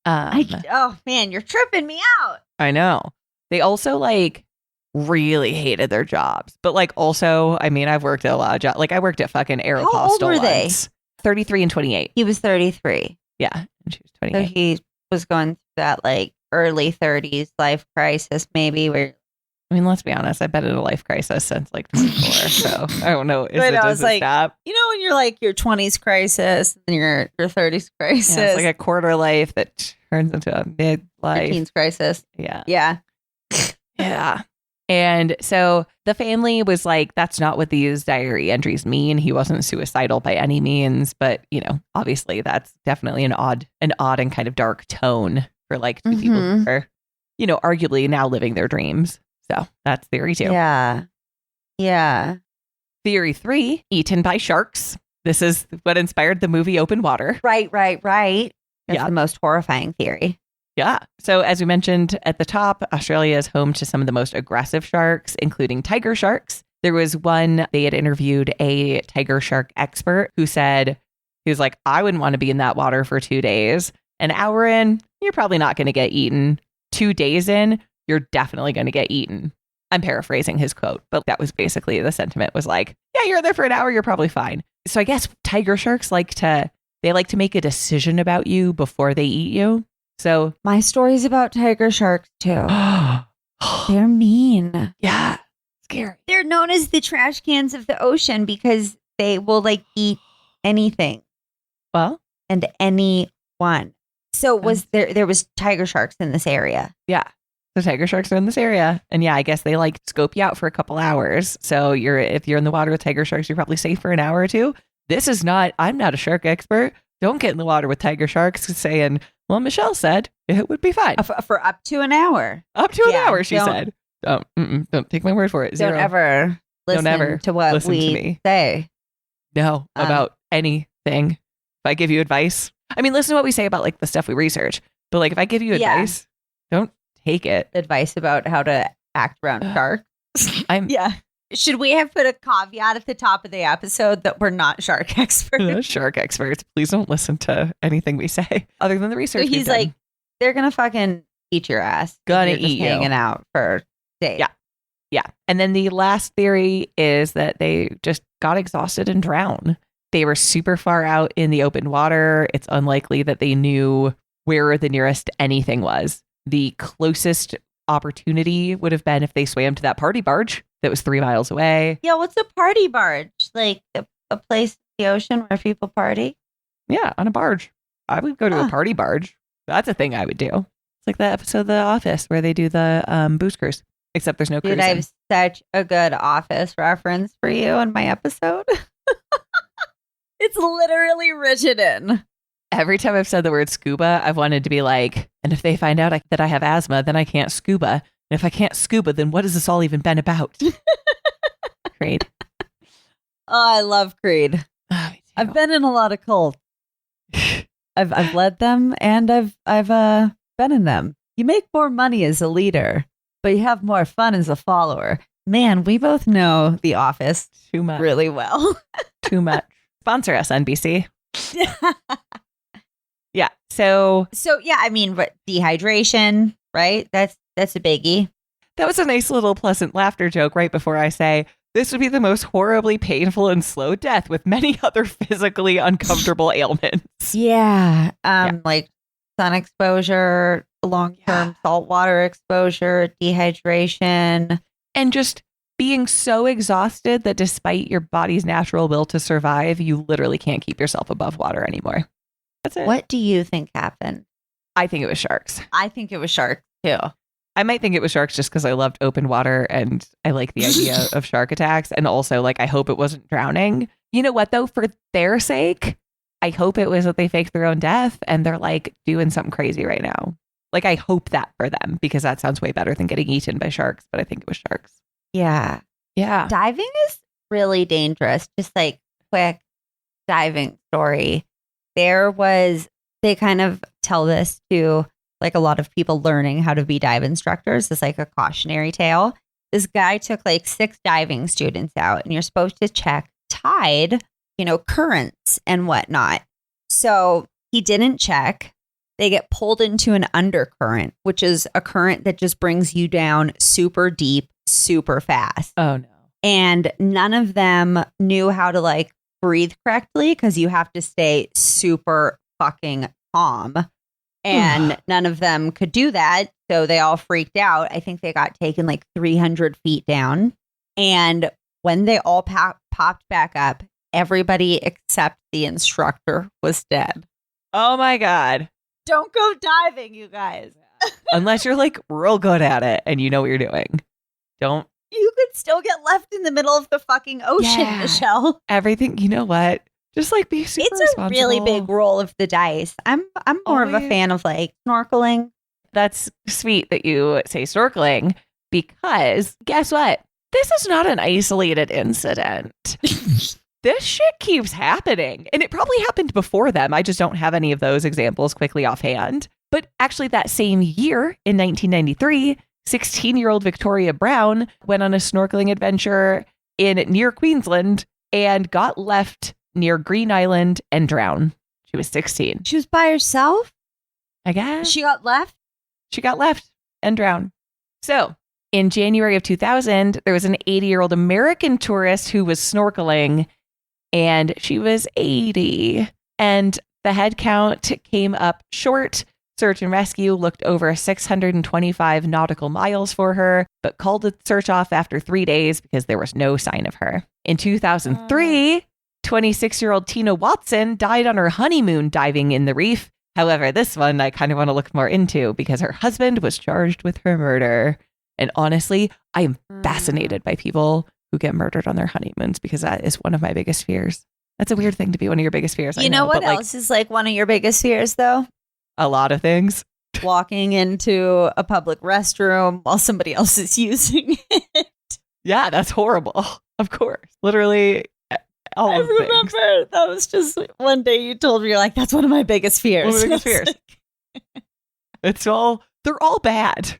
S1: Oh man, you're tripping me out.
S2: I know. They also like really hated their jobs, but like also, I mean, I've worked at a lot of jobs. Like I worked at fucking Aeropostale.
S1: How old were they?
S2: once. 33 and 28.
S1: He was 33.
S2: Yeah. And she was
S1: So
S2: 28.
S1: he was going through that like early 30s life crisis, maybe where
S2: I mean, let's be honest. I've been in a life crisis since like 24. So I don't know.
S1: I know,
S2: Does
S1: it's
S2: it
S1: like-
S2: stop?
S1: you know when you're like your 20s crisis and your 30s crisis,
S2: Yeah, it's like a quarter life that turns into a midlife.
S1: teens crisis.
S2: Yeah.
S1: Yeah.
S2: Yeah. And so the family was like, that's not what these diary entries mean. He wasn't suicidal by any means. But, you know, obviously that's definitely an odd and kind of dark tone for like two people who are, you know, arguably now living their dreams. So that's theory 2.
S1: Yeah. Yeah.
S2: Theory 3, eaten by sharks. This is what inspired the movie Open Water.
S1: Right. That's
S2: Yeah.
S1: the most horrifying theory.
S2: Yeah. So as we mentioned at the top, Australia is home to some of the most aggressive sharks, including tiger sharks. There was one, they had interviewed a tiger shark expert who said, he was like, I wouldn't want to be in that water for 2 days. An hour in, you're probably not going to get eaten. 2 days in, you're definitely going to get eaten. I'm paraphrasing his quote, but that was basically the sentiment was like, yeah, you're there for an hour, you're probably fine. So I guess tiger sharks like to make a decision about you before they eat you. So
S1: My story's about tiger sharks too.
S2: yeah,
S1: They're mean.
S2: scary.
S1: They're known as the trash cans of the ocean because they will like eat anything
S2: Well,
S1: and anyone. So was there was tiger sharks in this area?
S2: yeah. The tiger sharks are in this area. And yeah, I guess they like scope you out for a couple hours. So if you're in the water with tiger sharks, you're probably safe for an hour or two. I'm not a shark expert. Don't get in the water with tiger sharks saying, well, Michelle said it would be fine.
S1: For up to an hour.
S2: Up to an
S1: Yeah,
S2: hour, she
S1: don't-
S2: said. Don't take my word for it.
S1: Don't
S2: Zero.
S1: ever listen
S2: ever
S1: to what
S2: listen to
S1: we
S2: me.
S1: say.
S2: No, about anything. If I give you advice, I mean, listen to what we say about like the stuff we research. But like, if I give you
S1: Yeah.
S2: advice, don't take it.
S1: Advice about how to act around sharks.
S2: I'm
S1: Yeah. Should we have put a caveat at the top of the episode that we're not shark experts?
S2: shark experts. Please don't listen to anything we say other than the research.
S1: So
S2: we've
S1: he's
S2: done.
S1: like, they're gonna fucking eat your ass. if
S2: Gonna
S1: you're just
S2: eat you.
S1: hanging out for days.
S2: Yeah. Yeah. And then the last theory is that they just got exhausted and drowned. They were super far out in the open water. It's unlikely that they knew where the nearest anything was. The closest opportunity would have been if they swam to that party barge that was 3 miles away.
S1: Yeah, what's a party barge? Like a place in the ocean where people party?
S2: Yeah, on a barge. I would go to a
S1: Huh.
S2: party barge. That's a thing I would do. It's like that episode of The Office where they do the booze cruise, except there's no
S1: Dude,
S2: cruising.
S1: I have such a good Office reference for you in my episode. It's literally written in.
S2: Every time I've said the word scuba, I've wanted to be like, and if they find out that I have asthma, then I can't scuba. And if I can't scuba, then what has this all even been about? Great.
S1: Oh, I love Creed.
S2: Oh, me too.
S1: I've been in a lot of cults. I've led them and I've been in them. You make more money as a leader, but you have more fun as a follower. Man, we both know The Office
S2: Too much.
S1: really well.
S2: Too much. Sponsor us, NBC. Yeah. So
S1: So yeah, I mean, but dehydration, right? That's a biggie.
S2: that was a nice little pleasant laughter joke right before I say, this would be the most horribly painful and slow death with many other physically uncomfortable ailments.
S1: Yeah. Like sun exposure, long-term saltwater exposure, dehydration.
S2: And just being so exhausted that despite your body's natural will to survive, you literally can't keep yourself above water anymore. That's it.
S1: What do you think happened?
S2: I think it was sharks.
S1: I think it was sharks too.
S2: I might think it was sharks just because I loved open water and I like the idea of shark attacks. And also, like, I hope it wasn't drowning. You know what, though? For their sake, I hope it was that they faked their own death and they're like doing something crazy right now. Like, I hope that for them because that sounds way better than getting eaten by sharks. But I think it was sharks.
S1: Yeah.
S2: Yeah.
S1: Diving is really dangerous. Just like quick diving story. They kind of tell this to like a lot of people learning how to be dive instructors. It's like a cautionary tale. This guy took like 6 diving students out and you're supposed to check tide, currents and whatnot. So he didn't check. They get pulled into an undercurrent, which is a current that just brings you down super deep, super fast.
S2: Oh, no.
S1: And none of them knew how to like breathe correctly because you have to stay super fucking calm. And none of them could do that. So they all freaked out. I think they got taken like 300 feet down. And when they all popped back up, everybody except the instructor was dead.
S2: Oh, my God.
S1: Don't go diving, you guys.
S2: Unless you're like real good at it and you know what you're doing. Don't.
S1: You could still get left in the middle of the fucking ocean,
S2: Yeah.
S1: Michelle.
S2: Everything. You know what? Just like be super
S1: It's a
S2: responsible.
S1: really big roll of the dice. I'm more of a
S2: Always.
S1: fan of like snorkeling.
S2: That's sweet that you say snorkeling because guess what? This is not an isolated incident. This shit keeps happening. And it probably happened before them. I just don't have any of those examples quickly offhand. But actually that same year in 1993, 16-year-old Victoria Brown went on a snorkeling adventure near Queensland and got left near Green Island and drowned. She was 16.
S1: She was by herself?
S2: I guess.
S1: She got left?
S2: She got left and drowned. So in January of 2000, there was an 80-year-old American tourist who was snorkeling and she was 80. And the head count came up short. Search and rescue looked over 625 nautical miles for her, but called the search off after 3 days because there was no sign of her. In 2003, 26-year-old Tina Watson died on her honeymoon diving in the reef. However, this one I kind of want to look more into because her husband was charged with her murder. And honestly, I am fascinated by people who get murdered on their honeymoons because that is one of my biggest fears. That's a weird thing to be one of your biggest fears.
S1: You know what else is like one of your biggest fears, though?
S2: A lot of things.
S1: Walking into a public restroom while somebody else is using it.
S2: Yeah, that's horrible. Of course. Literally all
S1: I
S2: of things.
S1: remember that was just one day you told me, you're like, that's one of my biggest fears.
S2: One of my biggest fears. They're all bad.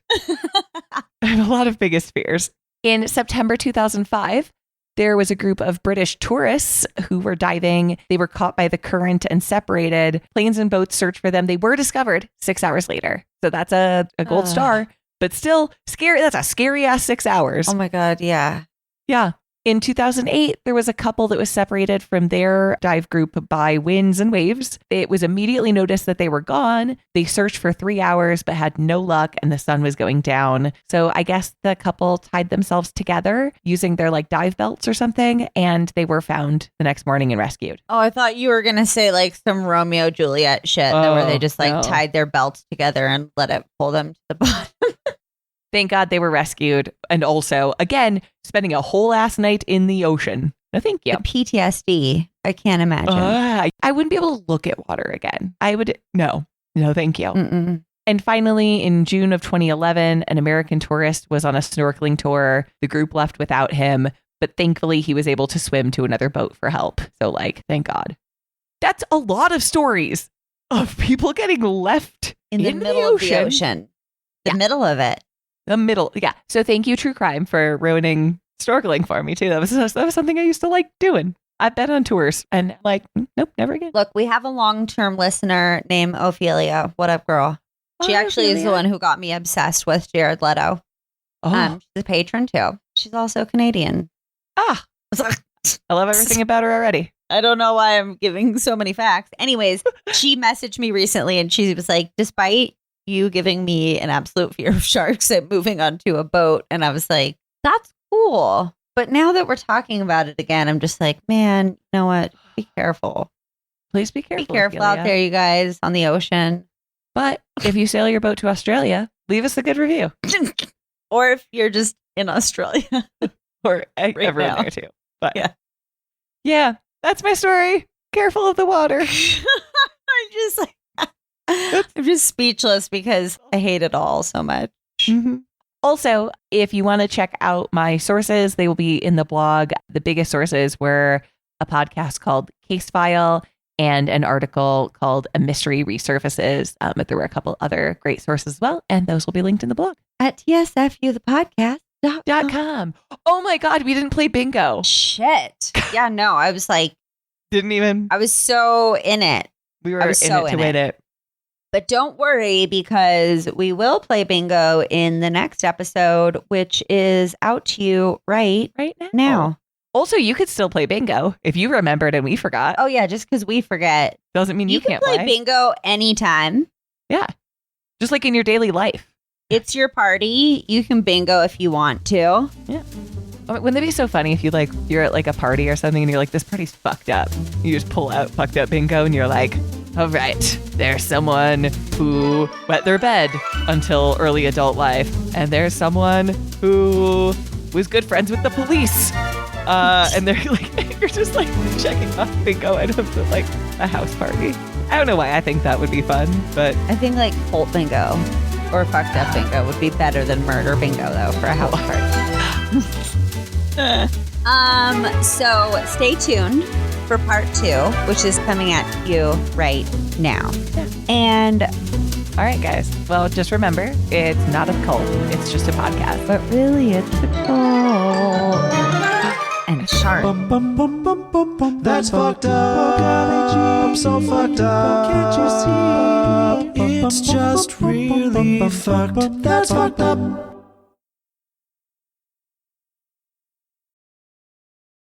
S2: I have a lot of biggest fears. In September 2005, there was a group of British tourists who were diving. They were caught by the current and separated. Planes and boats searched for them. They were discovered 6 hours later. So that's a gold star, but still scary. That's a scary ass 6 hours.
S1: Oh my God. Yeah.
S2: Yeah. In 2008, there was a couple that was separated from their dive group by winds and waves. It was immediately noticed that they were gone. They searched for 3 hours, but had no luck and the sun was going down. So I guess the couple tied themselves together using their like dive belts or something. And they were found the next morning and rescued.
S1: Oh, I thought you were going to say like some Romeo Juliet shit where they just like
S2: no.
S1: tied their belts together and let it pull them to the bottom.
S2: Thank God they were rescued. And also, again, spending a whole ass night in the ocean. No, thank you.
S1: The PTSD. I can't imagine.
S2: I wouldn't be able to look at water again. No, thank you.
S1: Mm-mm.
S2: And finally, in June of 2011, an American tourist was on a snorkeling tour. The group left without him, but thankfully he was able to swim to another boat for help. So like, thank God. That's a lot of stories of people getting left
S1: In the middle of the ocean. The middle of it.
S2: The middle. Yeah. So thank you, True Crime, for ruining snorkeling for me, too. That was something I used to like doing. I've been on tours and like, nope, never again.
S1: Look, we have a long-term listener named Ophelia. What up, girl? She actually is the one who got me obsessed with Jared Leto. She's a patron, too. She's also Canadian.
S2: I love everything about her already.
S1: I don't know why I'm giving so many facts. Anyways, she messaged me recently and she was like, despite you giving me an absolute fear of sharks, I'm moving onto a boat. And I was like, that's cool. But now that we're talking about it again, I'm just like, man, you know what? Be careful.
S2: Please be careful.
S1: Be careful out there, you guys, on the ocean.
S2: But if you sail your boat to Australia, leave us a good review.
S1: Or if you're just in Australia.
S2: Or
S1: Right
S2: everyone
S1: now.
S2: there too. But
S1: Yeah.
S2: yeah, that's my story. Careful of the water.
S1: I'm just like, I'm just speechless because I hate it all so much.
S2: Mhm. Also, if you want to check out my sources, they will be in the blog. The biggest sources were a podcast called Case File and an article called A Mystery Resurfaces. But there were a couple other great sources as well, and those will be linked in the blog.
S1: At tsfuthepodcast.com.
S2: .com. Oh my God, we didn't play bingo.
S1: Shit. Yeah, no, I was like,
S2: Didn't even.
S1: I was so in it.
S2: We were
S1: I
S2: in
S1: was
S2: it
S1: so
S2: to
S1: in
S2: win it.
S1: But don't worry because we will play bingo in the next episode, which is out to you right
S2: Right
S1: now.
S2: Also, you could still play bingo if you remembered and we forgot.
S1: Oh, yeah, just because we forget.
S2: Doesn't mean you
S1: can
S2: can't
S1: play bingo anytime.
S2: Yeah. Just like in your daily life.
S1: It's your party. You can bingo if you want to.
S2: Yeah. Wouldn't it be so funny if you're at like a party or something and you're like, this party's fucked up. You just pull out fucked up bingo and you're like, all right, there's someone who wet their bed until early adult life. And there's someone who was good friends with the police. And they're like, you're just like checking off bingo items at like a house party. I don't know why I think that would be fun, but
S1: I think like cult bingo or fucked up bingo would be better than murder bingo though for a house party. So stay tuned for part 2, which is coming at you right now.
S2: Yeah.
S1: And
S2: all right, guys. Well, just remember, it's not a cult. It's just a podcast.
S1: but really it's a cult and a shark.
S3: That's fucked up. So fucked up. Can't you see? It's just really fucked. That's fucked up.